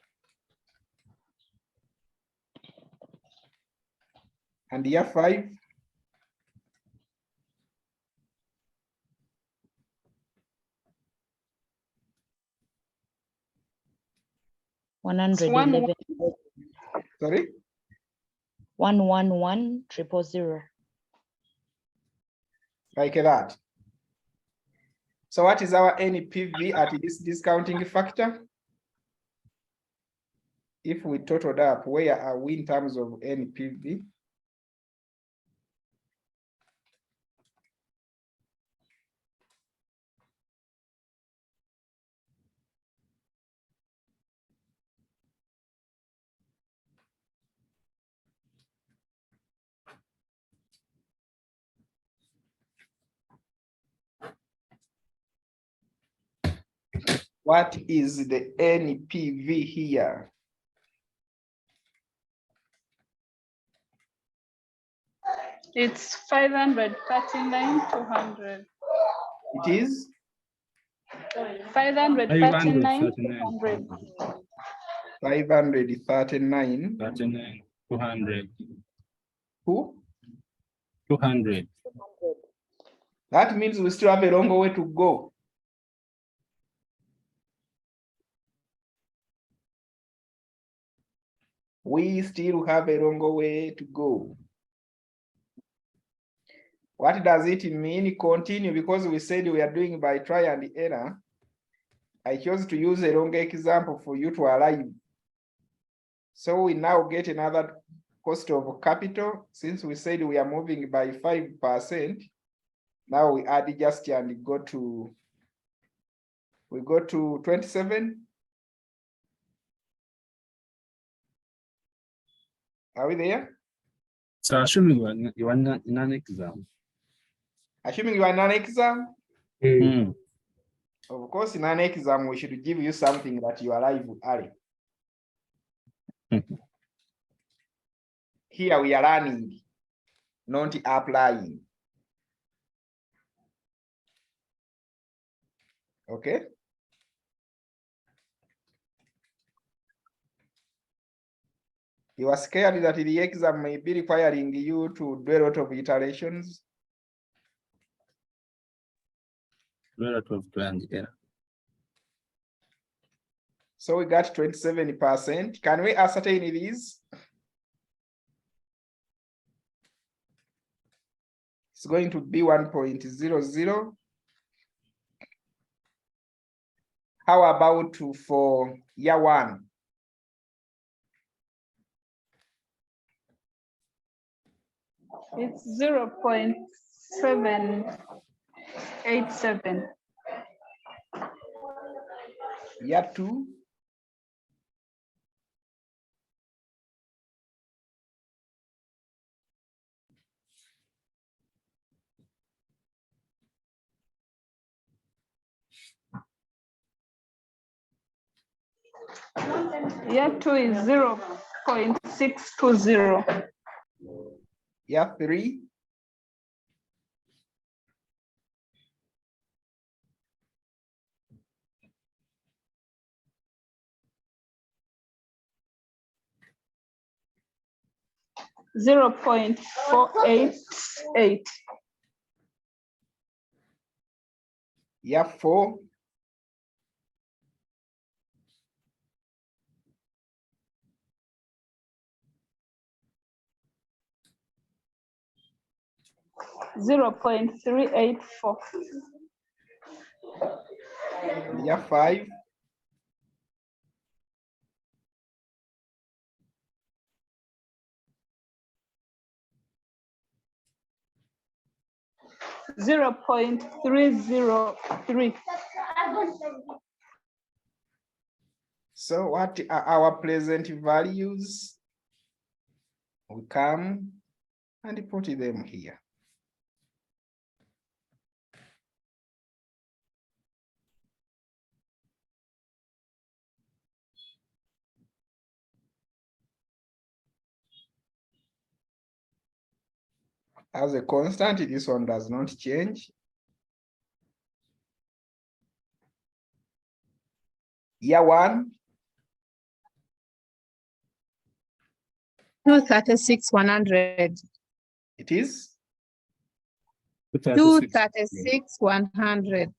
And year 5? $111. Sorry? 111,000. Like that. So what is our NPV at this discounting factor? If we totaled up, where are we in terms of NPV? What is the NPV here? It's 539,200. It is 539,200. 539. 200. Who? 200. That means we still have a long way to go. We still have a long way to go. What does it mean? Continue, because we said we are doing by try and error. I chose to use a long example for you to arrive. So we now get another cost of capital. Since we said we are moving by 5%, now we add just and go to 27. Are we there? So assuming you are not in an exam. Assuming you are in an exam? Of course, in an exam, we should give you something that you arrive early. Here we are learning, not applying. Okay? You are scared that the exam may be requiring you to do a lot of iterations. So we got 27%. Can we ascertain these? It's going to be 1.00. How about for year 1? It's 0.787. Year 2? Year 2 is 0.620. Year 3? $0.488. Year 4? $0.384. Year 5? $0.303. So what are our present values? We come and put them here. As a constant, this one does not change. Year 1? 236,100. It is 236, 100.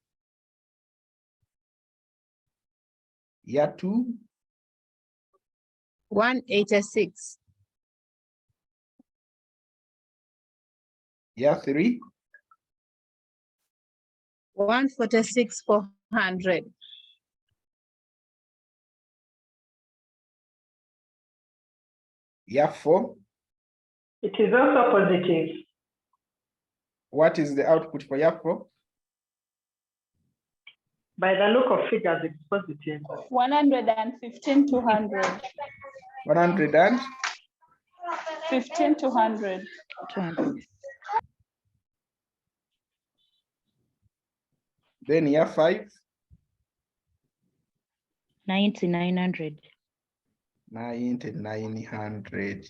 year 2, 186. year 3, 146, 400. year 4. It is also positive. What is the output for year 4? By the look of figures, it's positive. 115, 200. 100 and 15, 200. 200. then year 5, 90, 900. 90, 900.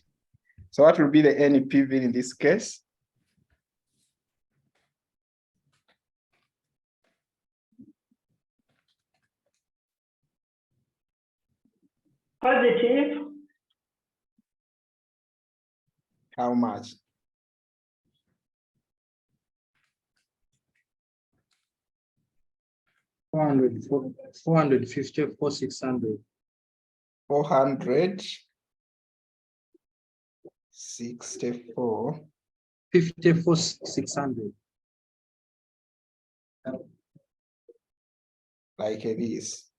So what will be the NPV in this case? Positive. How much? Four hundred, 450, 600. 464. 54, 600. Like this.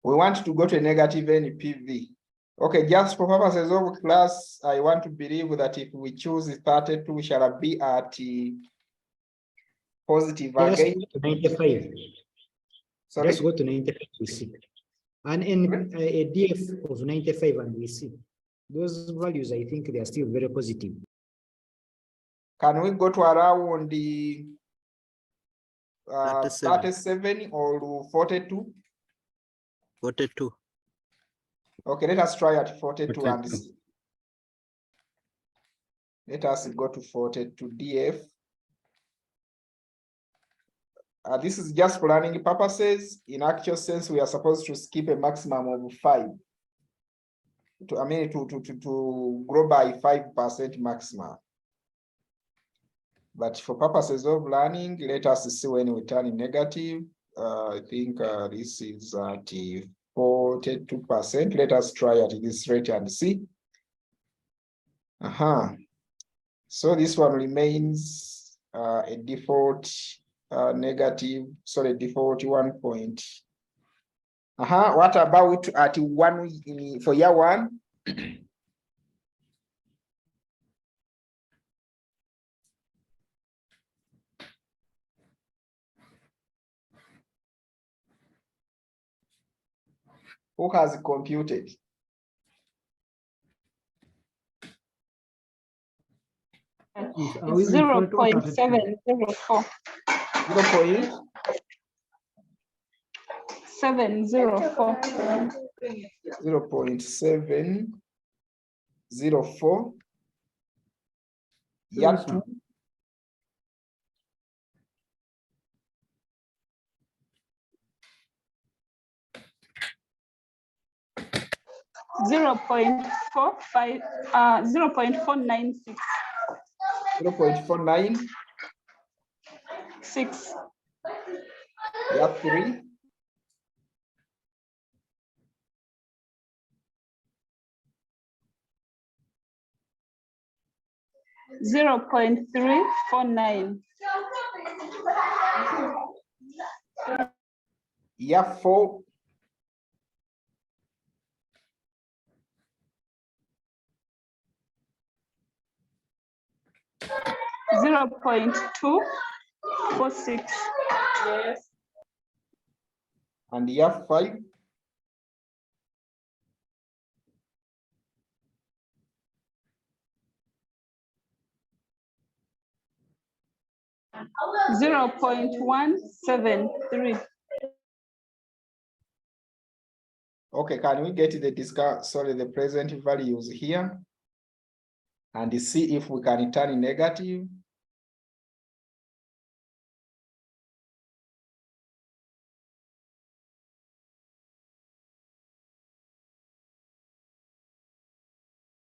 We want to go to a negative NPV. Okay, just for purposes of class, I want to believe that if we choose 32, we shall be at positive again. 95. Sorry? Just go to 95, we see. And in a DF of 95, and we see. Those values, I think they are still very positive. Can we go to around the 37 or 42? 42. Okay, let us try at 42 and see. Let us go to 42 DF. This is just for learning purposes. In actual sense, we are supposed to skip a maximum of 5. To grow by 5% maximum. But for purposes of learning, let us see when we turn negative. I think this is at 42%. Let us try at this rate and see. So this one remains a default negative, sorry, default 1 point. What about at 1 for year 1? Who has computed? It's 0.704. 704. 0.704. Year 2. Zero point 0.496. 0.496. Year 3. 0.349. Year 4. 0.246. Yes. And year 5. 0.173. Okay, can we get the present values here and see if we can turn negative?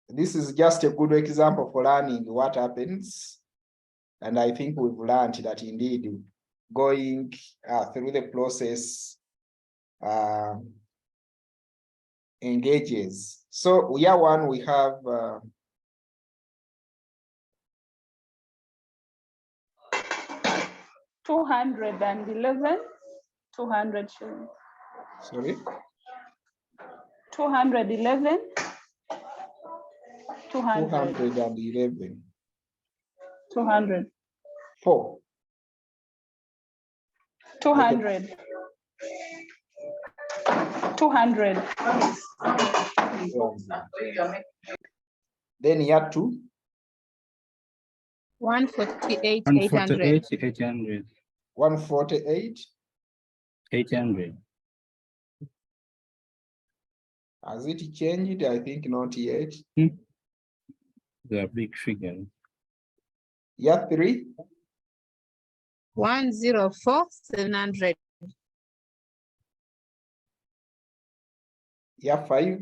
This is just a good example for learning what happens. And I think we've learned that indeed going through the process engages. So year one, we have 211, 200 shillings. Sorry? 211, 200. 211. 200. 4. 200. 200. Then year two. 148, 148, 800. 800. 148. 800. Has it changed? I think not yet. They are big figures. Year three. 104, 700. Year five.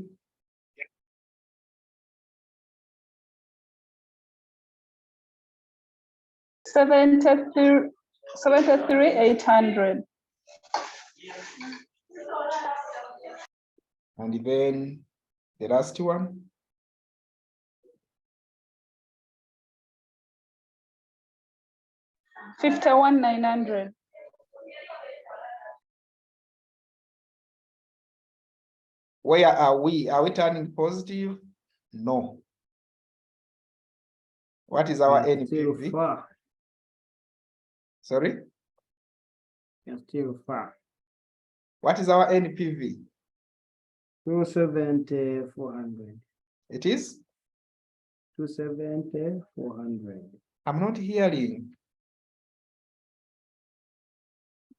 73, 800. And then the last one. 51, 900. Where are we? Are we turning positive? No. What is our Still NPV? far. Sorry? You're still far. What is our NPV? 270, 400. It is? 270, 400. I'm not hearing.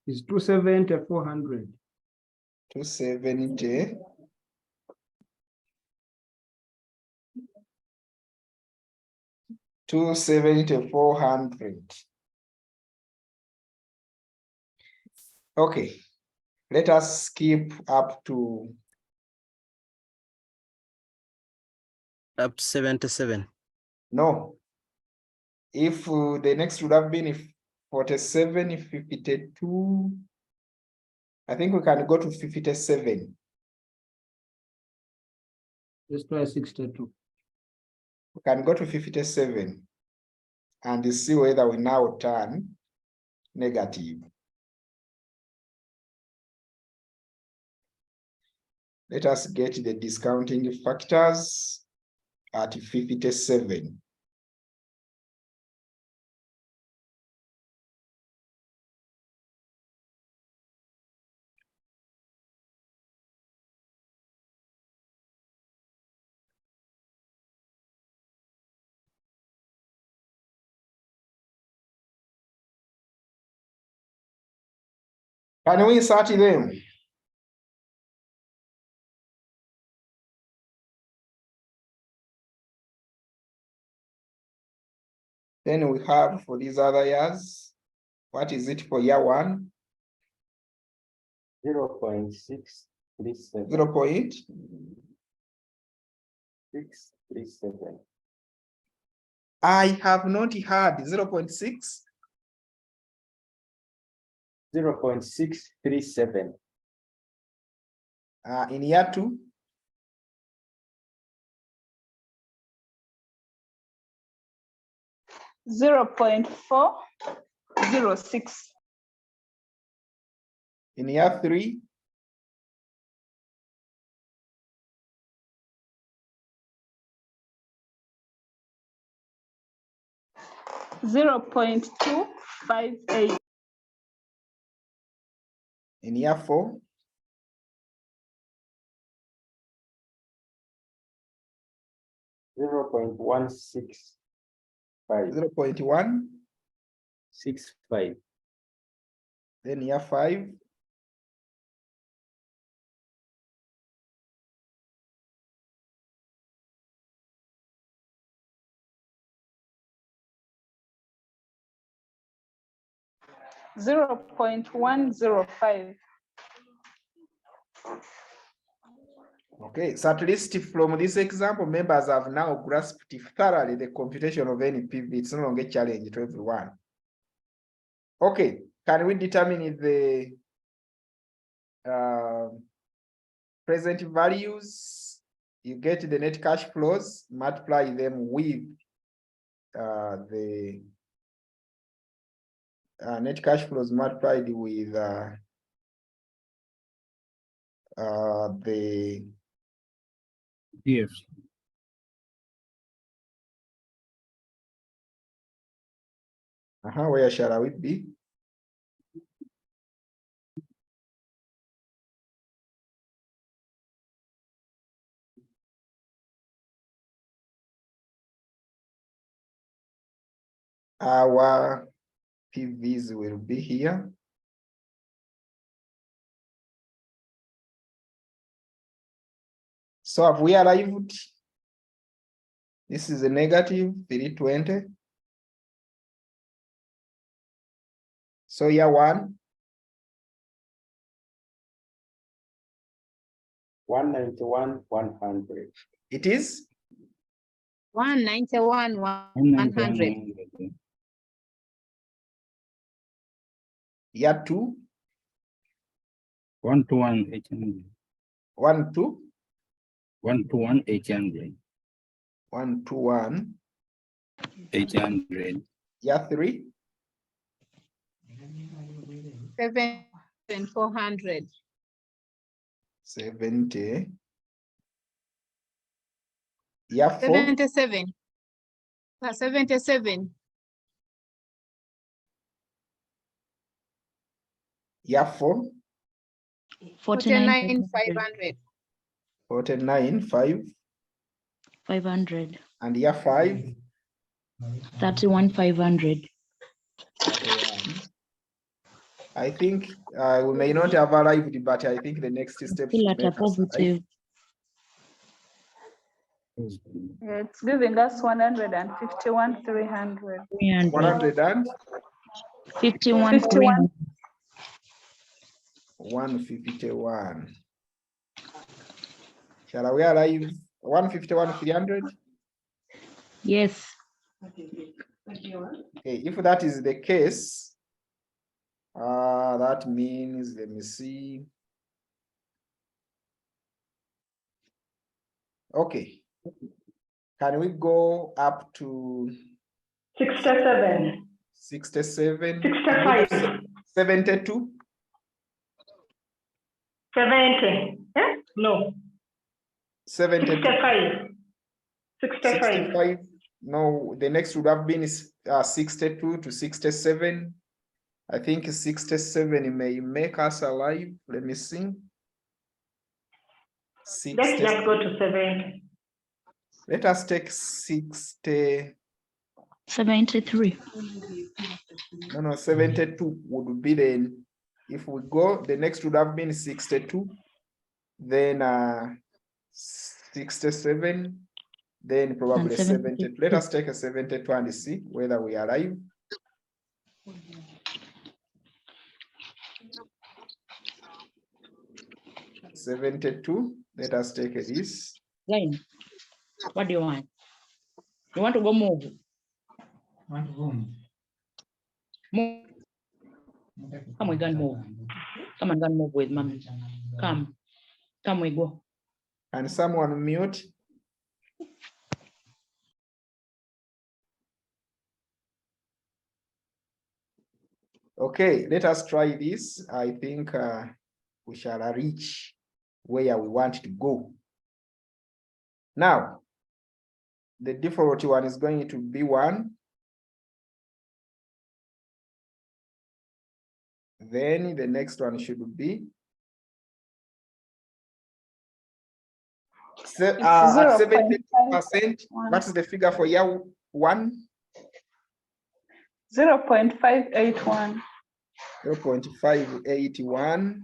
It's 270, 400. 270. $270,400. Okay, let us skip up to 77. no. If the next would have been 47, 52, I think we can go to 57. Let's try 62. We can go to 57 and see whether we now turn negative. Let us get the discounting factors at 57. Can we insert them? Then we have for these other years, what is it for year one? 0.637. 0.637. I have not heard 0.6. 0.637. In year two. 0.406. In year three. 0.258. In year four. 0.165. 0.165. Then year five. 0.105. Okay, so at least from this example, members have now grasped thoroughly the computation of NPV. It's no longer a challenge to everyone. Okay, can we determine the present values? You get the net cash flows, multiply them with the net cash flows multiplied with the Yes. Where shall we be? Our PVs will be here. So have we arrived? This is a negative 320. So year one. 191, 100. It is 191, 100. Year two. 121, 800. 121. 121, 800. 121. 800. Year three. 7,400. 70. Year four. 77. 77. Year four. 49,500. 49,500. And year five. 31,500. I think we may not have arrived, but I think the next step Still should at a make us arrive. positive. It's giving us 151, 300. 100 and 51, 300. 151. Shall we arrive 151, 300? Yes. Okay, if that is the case, that means, let me see. Okay. Can we go up to 67. 67? 65. 72? 70. Eh? No. 72. 65. 65. 65. No, the next would have been 62 to 67. I think 67 may make us alive. Let me see. Let's just go to 70. Let us take 60. 73. No, 72 would be then. If we go, the next would have been 62. Then 67. Then probably 70. Let us take a 72 and see whether we arrive. $72. Let us take this. Zain, what do you want? You want to go move? Move. Come, we can move. Come and go move with mommy. Come. Come, we go. And someone mute. Okay, let us try this. I think we shall reach where we want to go. Now, the default one is going to be 1. Then the next one should be 70%. What's the figure for year 1? 0.581. 0.581.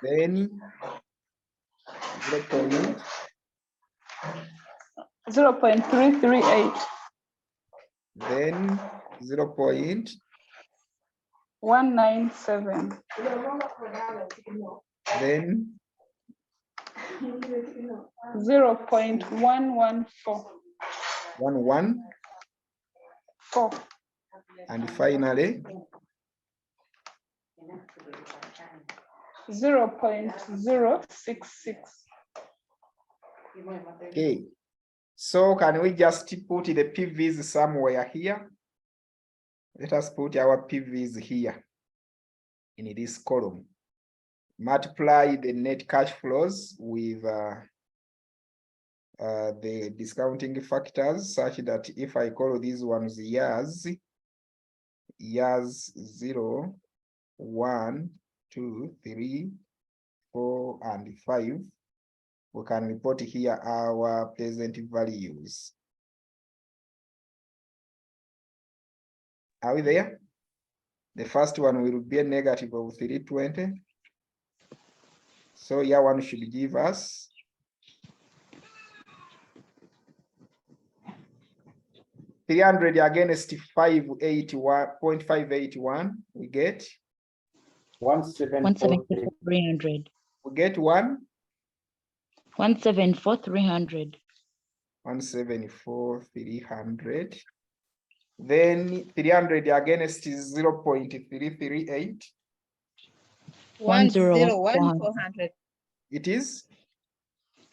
Then 0.338. Then 0.197. Then 0.114. 114. And finally, 0.066. okay. So can we just put the PVs somewhere here? Let us put our PVs here in this column. Multiply the net cash flows with the discounting factors, such that if I call these ones years 0, 1, 2, 3, 4, and 5, we can report here our present values. Are we there? The first one will be a negative of 320. So here one should give us 300 against 581.581. We get 174,300. We get 174,300. 174,300. Then 300 against 0.338. 101,400. It is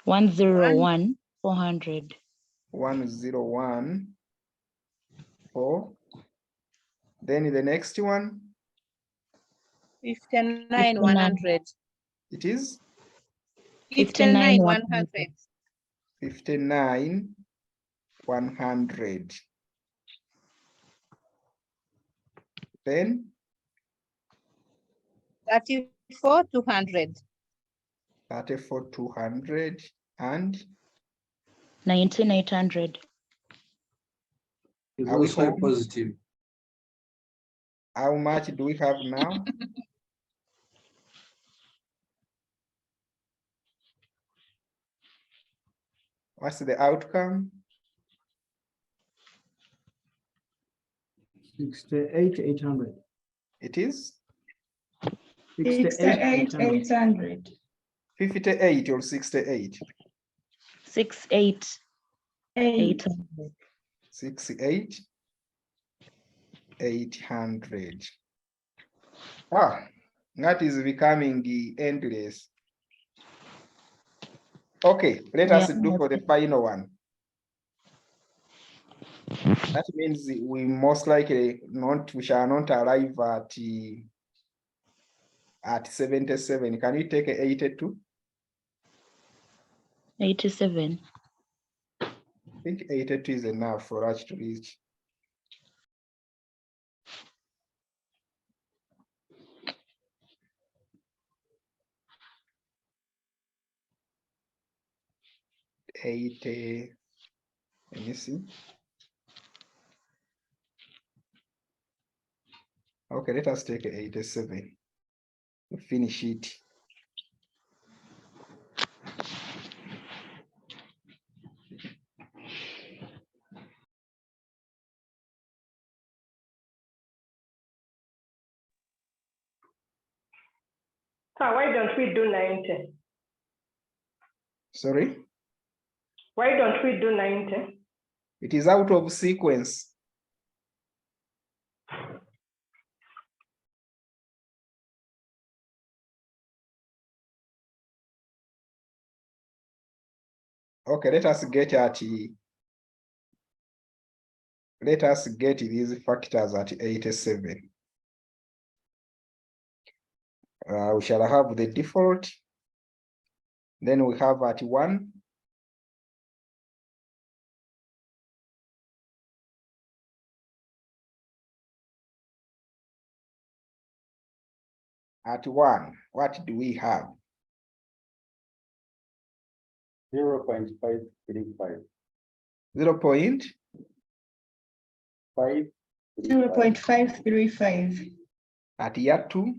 101,400. 101,400. Then the next one. 59,100. It is 59,100. 59,100. Then 34,200. 34,200 and 19,800. It's are we also home? positive. How much do we have now? What's the outcome? 68,800. It is 68,800. 58 or 68? 68,800. 68,800. Ah, that is becoming endless. Okay, let us do for the final one. That means we most likely we shall not arrive at 77. Can we take 82? 87. I think 82 is enough for us to reach. Let me see. Okay, let us take 87 to finish it. So why don't we do 90? Sorry? Why don't we do 90? It is out of sequence. Okay, let us get these factors at 87. We shall have the default. Then we have at 1. At 1, what do we have? 0.535. 0.535. At year 2.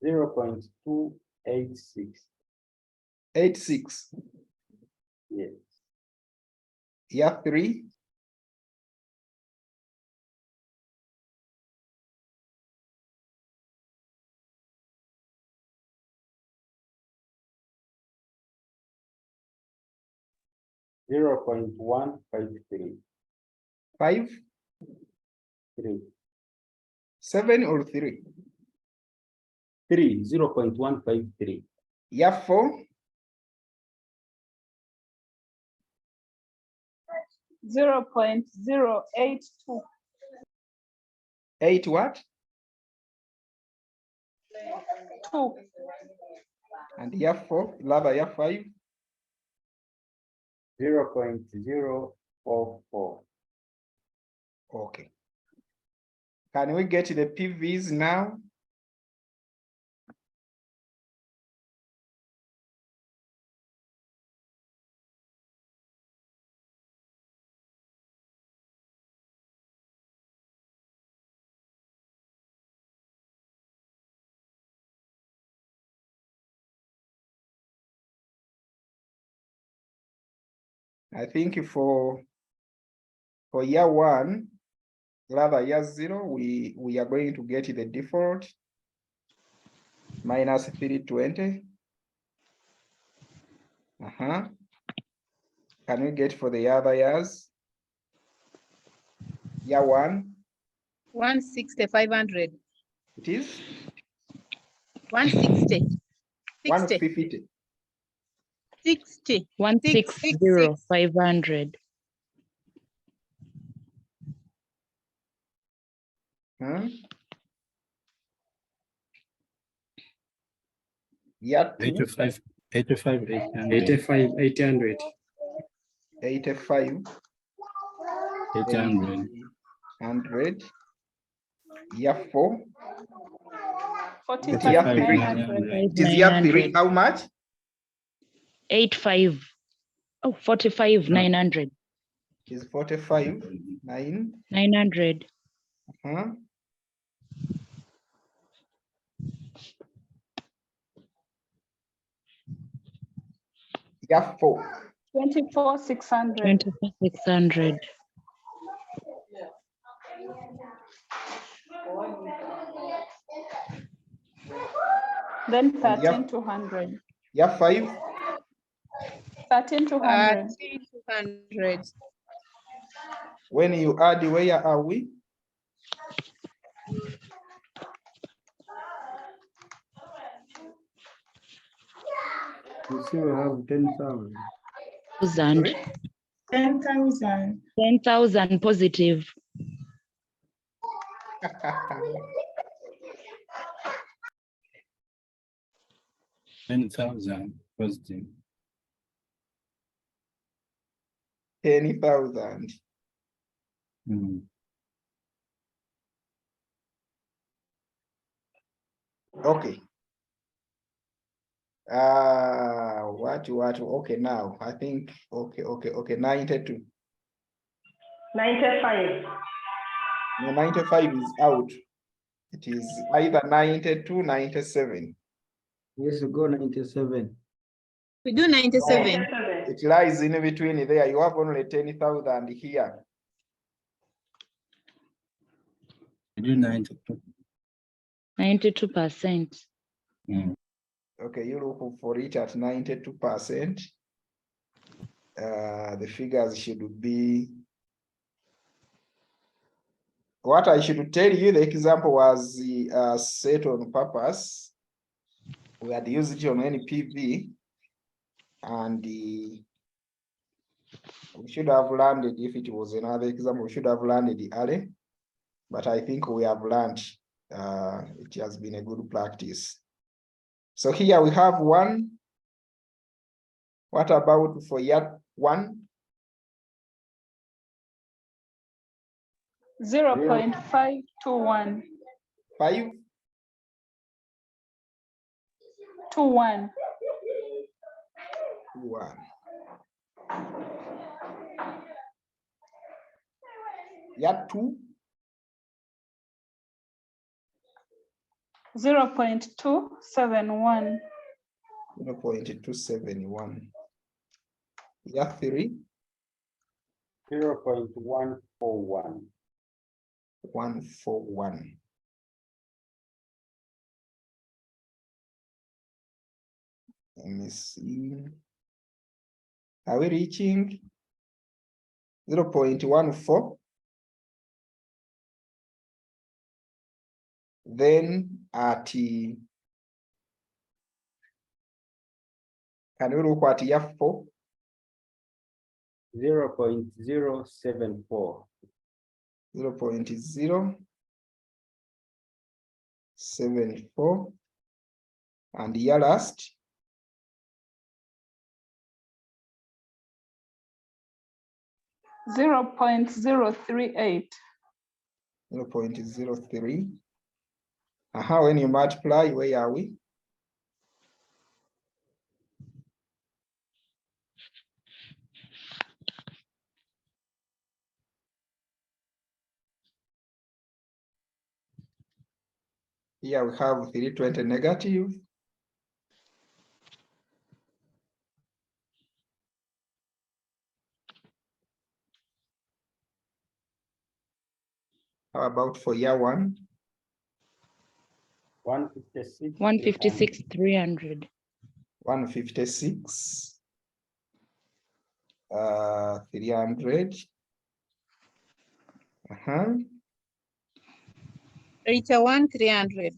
0.286. 86. Yes. Year 3. $0.153. 5, 3. 7 or 3? 3. 0.153. Year 4. 0.082. 8 what? 2. And year 4, Lava year 5. 0.044. Okay. Can we get the PVs now? I think for year 1, rather year 0, we are going to get the default minus 320. Can we get for the other years? Year 1. 160, 500. It is 160. 150. 60. 160, 500. Year 2. 85, 800. 85, 800. 85. 800. 100. Year 4. 45, Year 3. 900. It is year 3. How much? 85. Oh, 45, 900. Is 45, 9. 900. Year 4. 24, 600. 24, 600. Then And 13, 200. Year 5. 13, 200. 200. When you add, where are we? You see, we have 10,000. 10,000. 10,000 positive. 10,000 positive. 10,000. Okay. What? Okay, now I think okay. 92. 95. No, 95 is out. It is either 92, 97. Yes, we go 97. We do 97. It lies in between there. You have only 10,000 here. We do 92. 92%. Okay, you look for it at 92%. The figures should be. What I should tell you, the example was set on purpose. We had used it on NPV, and we should have landed, if it was another example, we should have landed the array, but I think we have learned. It has been a good practice. So here we have 1. What about for year 1? 0.521. 5? 21. 1. Year 2? 0.271. 0.271. Yeah, 3. 0.141. 141. Let me see. Are we reaching 0.14? Then at can we look at year 4? 0.074. 0.074. And year last? 0.038. 0.03. When you multiply, where are we? Here we have 320 negative. How about for year 1? 156. 156, 300. 156. 300. 81, 300.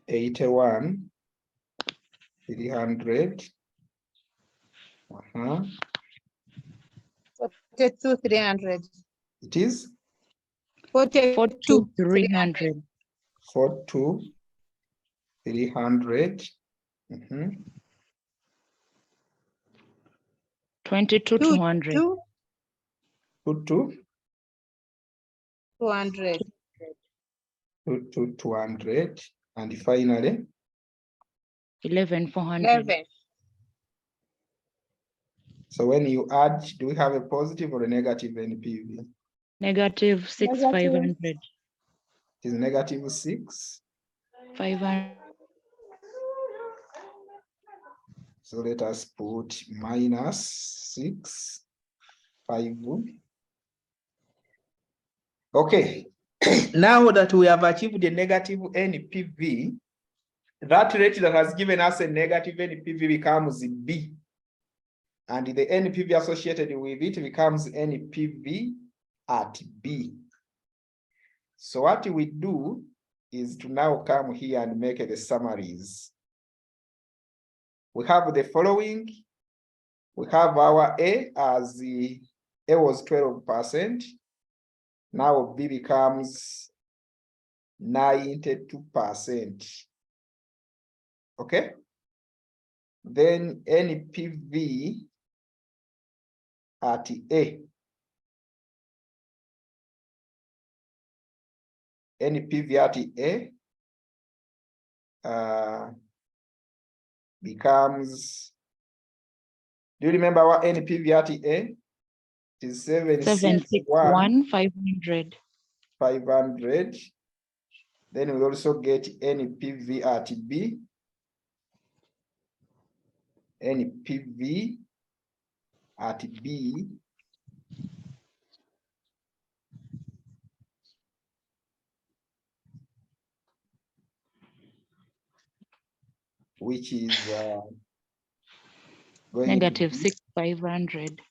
81. 300. 42, 300. It is 42, 300. 42. 300. 22, 200. 22. 200. 200. And finally 11, 400. 11. So when you add, do we have a positive or a negative NPV? Negative 6, 500. It is negative 6. 500. So let us put minus 6, 5. Okay. Now that we have achieved a negative NPV, that rate that has given us a negative NPV becomes B. And the NPV associated with it becomes NPV at B. So what we do is to now come here and make the summaries. We have the following. We have our A as the A was 12%. Now B becomes 92%. Okay. Then NPV at A. NPV at A becomes, do you remember what NPV at A? It is 761, 500. 500. Then we also get NPV at B. NPV at B which is going negative 6, 500.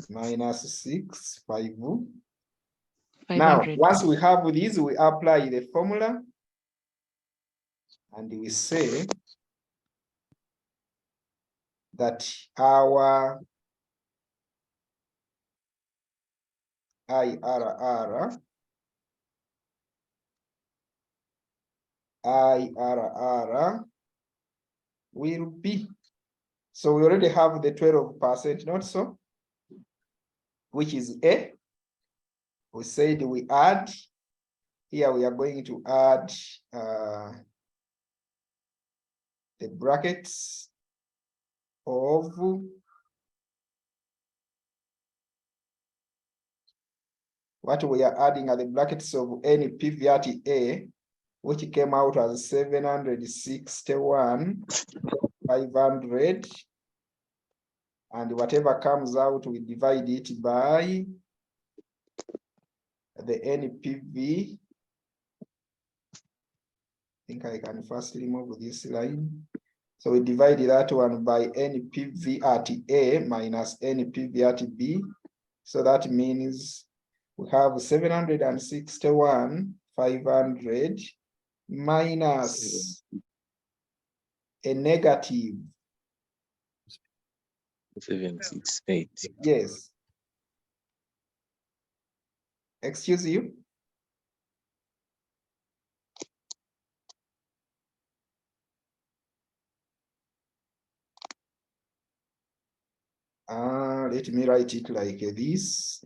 Minus 6, 5. 500. Now, once we have this, we apply the formula and we say that our IRR will be, so we already have the 12%, not so, which is A. We said we add, here we are going to add the brackets of what we are adding are the brackets of NPV at A, which came out as 761, 500, And whatever comes out, we divide it by the NPV. I think I can first remove this line. So we divide that one by NPV at A minus NPV at B. So that means we have 761,500 minus a negative 768. Yes. Excuse you? Let me write it like this.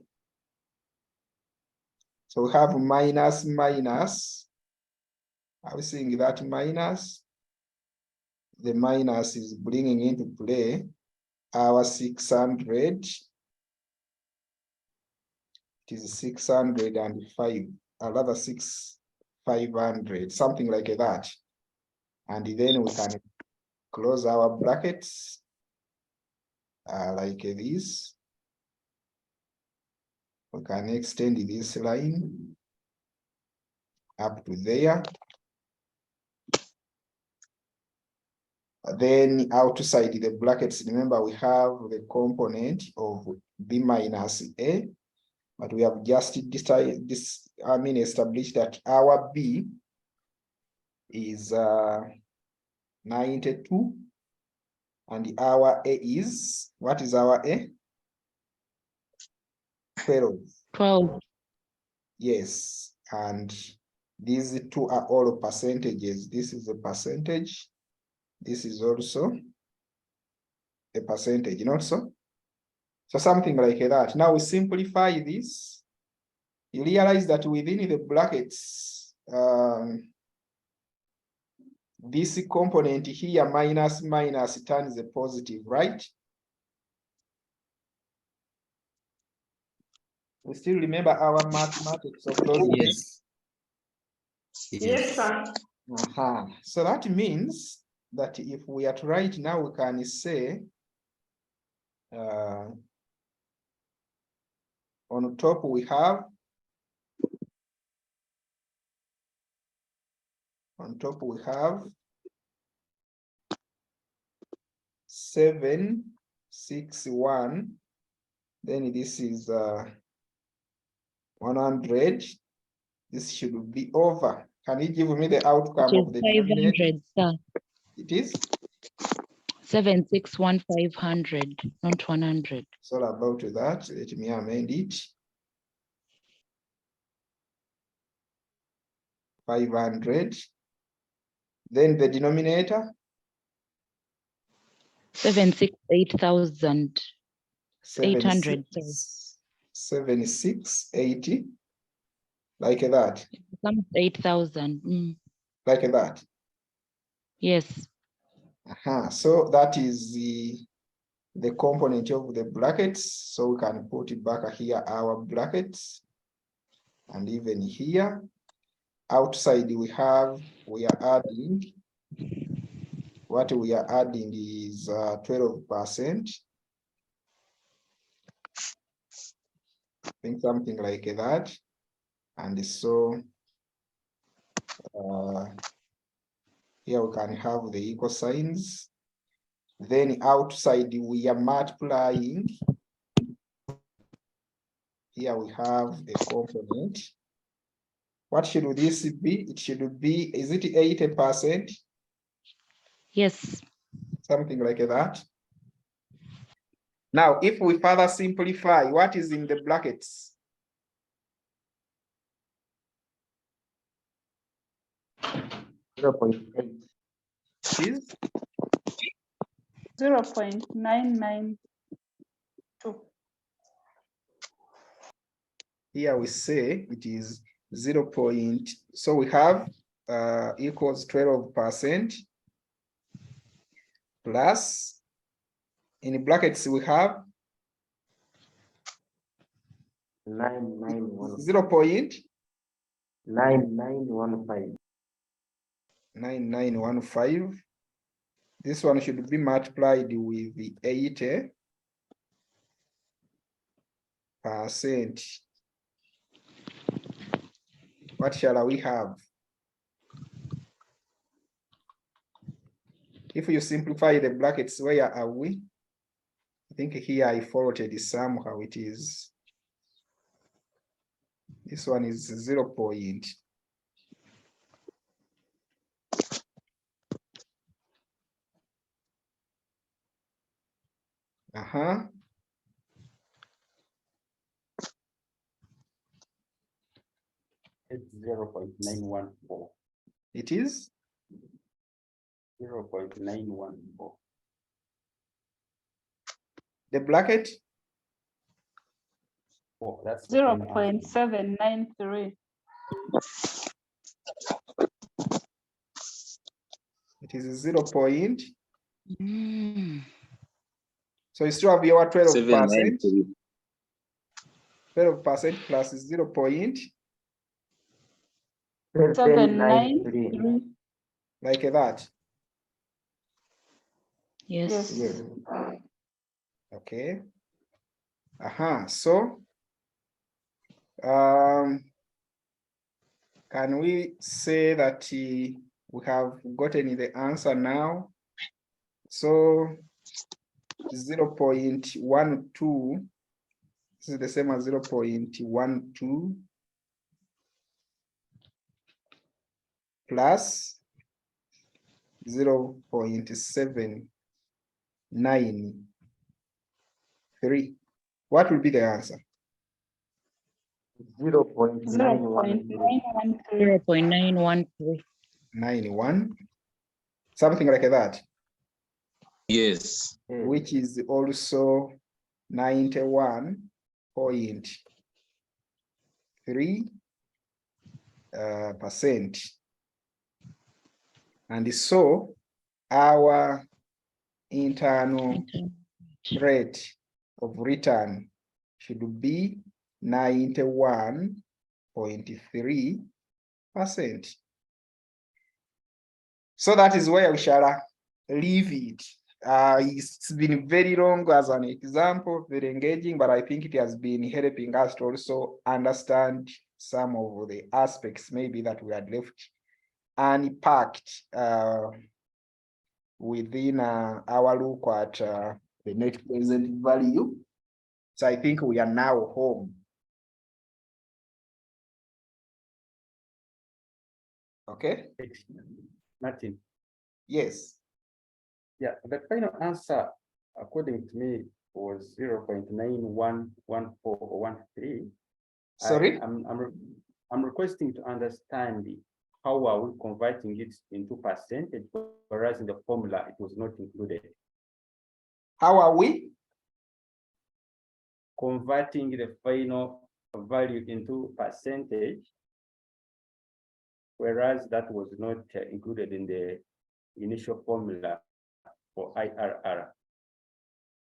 So we have minus, minus. Are we seeing that minus? The minus is bringing into play our 600. It is 605, another 500, something like that. And then we can close our brackets like this. We can extend this line up to there. Then outside the brackets, remember we have the component of B minus A, but we have just established that our B is 92, and our A is, what is our A? 12. 12. Yes, and these two are all percentages. This is a percentage. This is also a percentage, not so? So something like that. Now we simplify this. You realize that within the brackets, this component here, minus, minus, turns a positive, right? We still remember our mathematics of those days? Yes, sir. So that means that if we are to write now, we can say on top we have 761. Then this is 100. This should be over. Can you give me the outcome of the 500, sir. It is 761,500, not 100. So about that, let me amend it. 500. Then the denominator? 768,800. 7680. Like that. 8,000. Like that. Yes. So that is the component of the brackets. So we can put it back here, our brackets. And even here, outside we are adding, what we are adding is 12%. I think something like that. And so here we can have the equal signs. Then outside we are multiplying. Here we have a component. What should this be? It should be, is it 80%? Yes. Something like that. Now, if we further simplify, what is in the brackets? Is 0.992. Here we say it is 0. So we have equals 12% plus, in brackets we have 0.9915. 9915. This one should be multiplied with the 80. percent. What shall we have? If you simplify the brackets, where are we? I think here I faulted somehow. It is, this one is 0 point. It's 0.914. It is 0.914. the bracket. Oh, that's 0.793. It is 0 point. So you still have your 12%. 12% plus 0 point. 793. Like that. Yes. Yes. Okay. So can we say that we have gotten the answer now? So 0.12, this is the same as 0.12 plus 0.793. What will be the answer? 0.913. 91, something like that. Yes. Which is also 91.3%. And so our internal rate of return should be 91.3%. So that is where we shall leave it. It's been very long as an example, very engaging, but I think it has been helping us to also understand some of the aspects maybe that we had left unpacked within our look at the net present value. So I think we are now home. Okay. Martin. Yes. Yeah, the final answer, according to me, was 0.911413. Sorry? I'm requesting to understand how are we converting it into percentage, whereas in the formula it was not included. How are we converting the final value into percentage, whereas that was not included in the initial formula for IRR?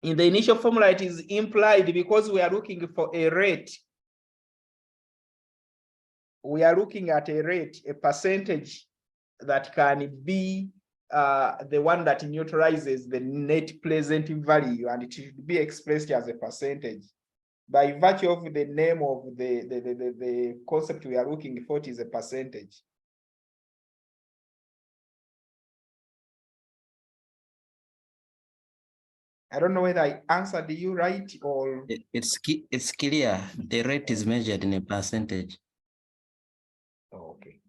In the initial formula, it is implied because we are looking for a rate. We are looking at a rate, a percentage that can be the one that neutralizes the net present value, and it should be expressed as a percentage. By virtue of the name of the concept we are looking for, it is a percentage. I don't know whether I answered you right or... It's clear. The rate is measured in a percentage. Okay.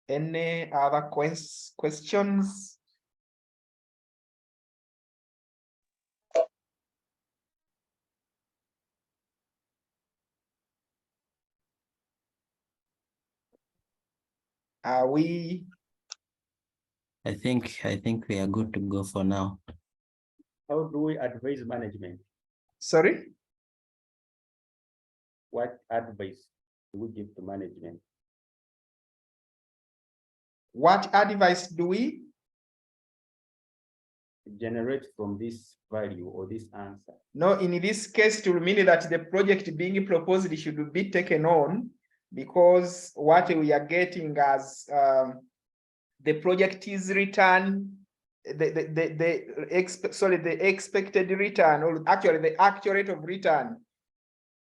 Any other questions? Are we? I think we are good to go for now. How do we advise management? Sorry? What advice do we give to management? What advice do we generate from this value or this answer? No, in this case, it will mean that the project being proposed should be taken on, because what we are getting as the project is return the expected return, or actually the actual rate of return,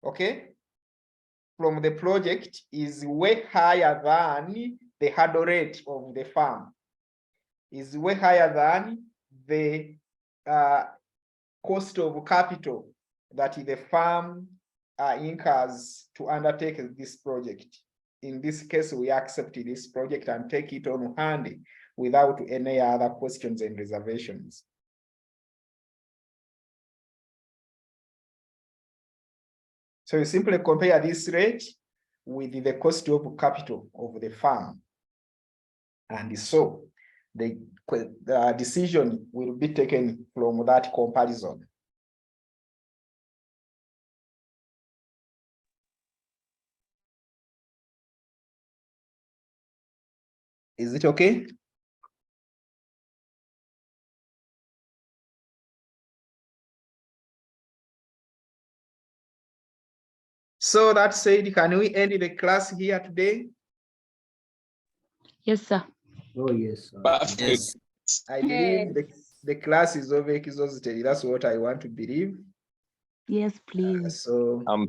okay, from the project is way higher than the hurdle rate of the farm, is way higher than the cost of capital that the farm incurs to undertake this project. In this case, we accept this project and take it on hand without any other questions and reservations. So you simply compare this rate with the cost of capital of the farm. And so the decision will be taken from that comparison. Is it okay? So that said, can we end the class here today? Yes, sir. Oh, yes. Yes. I believe the class is over exhausted. That's what I want to believe. Yes, please. So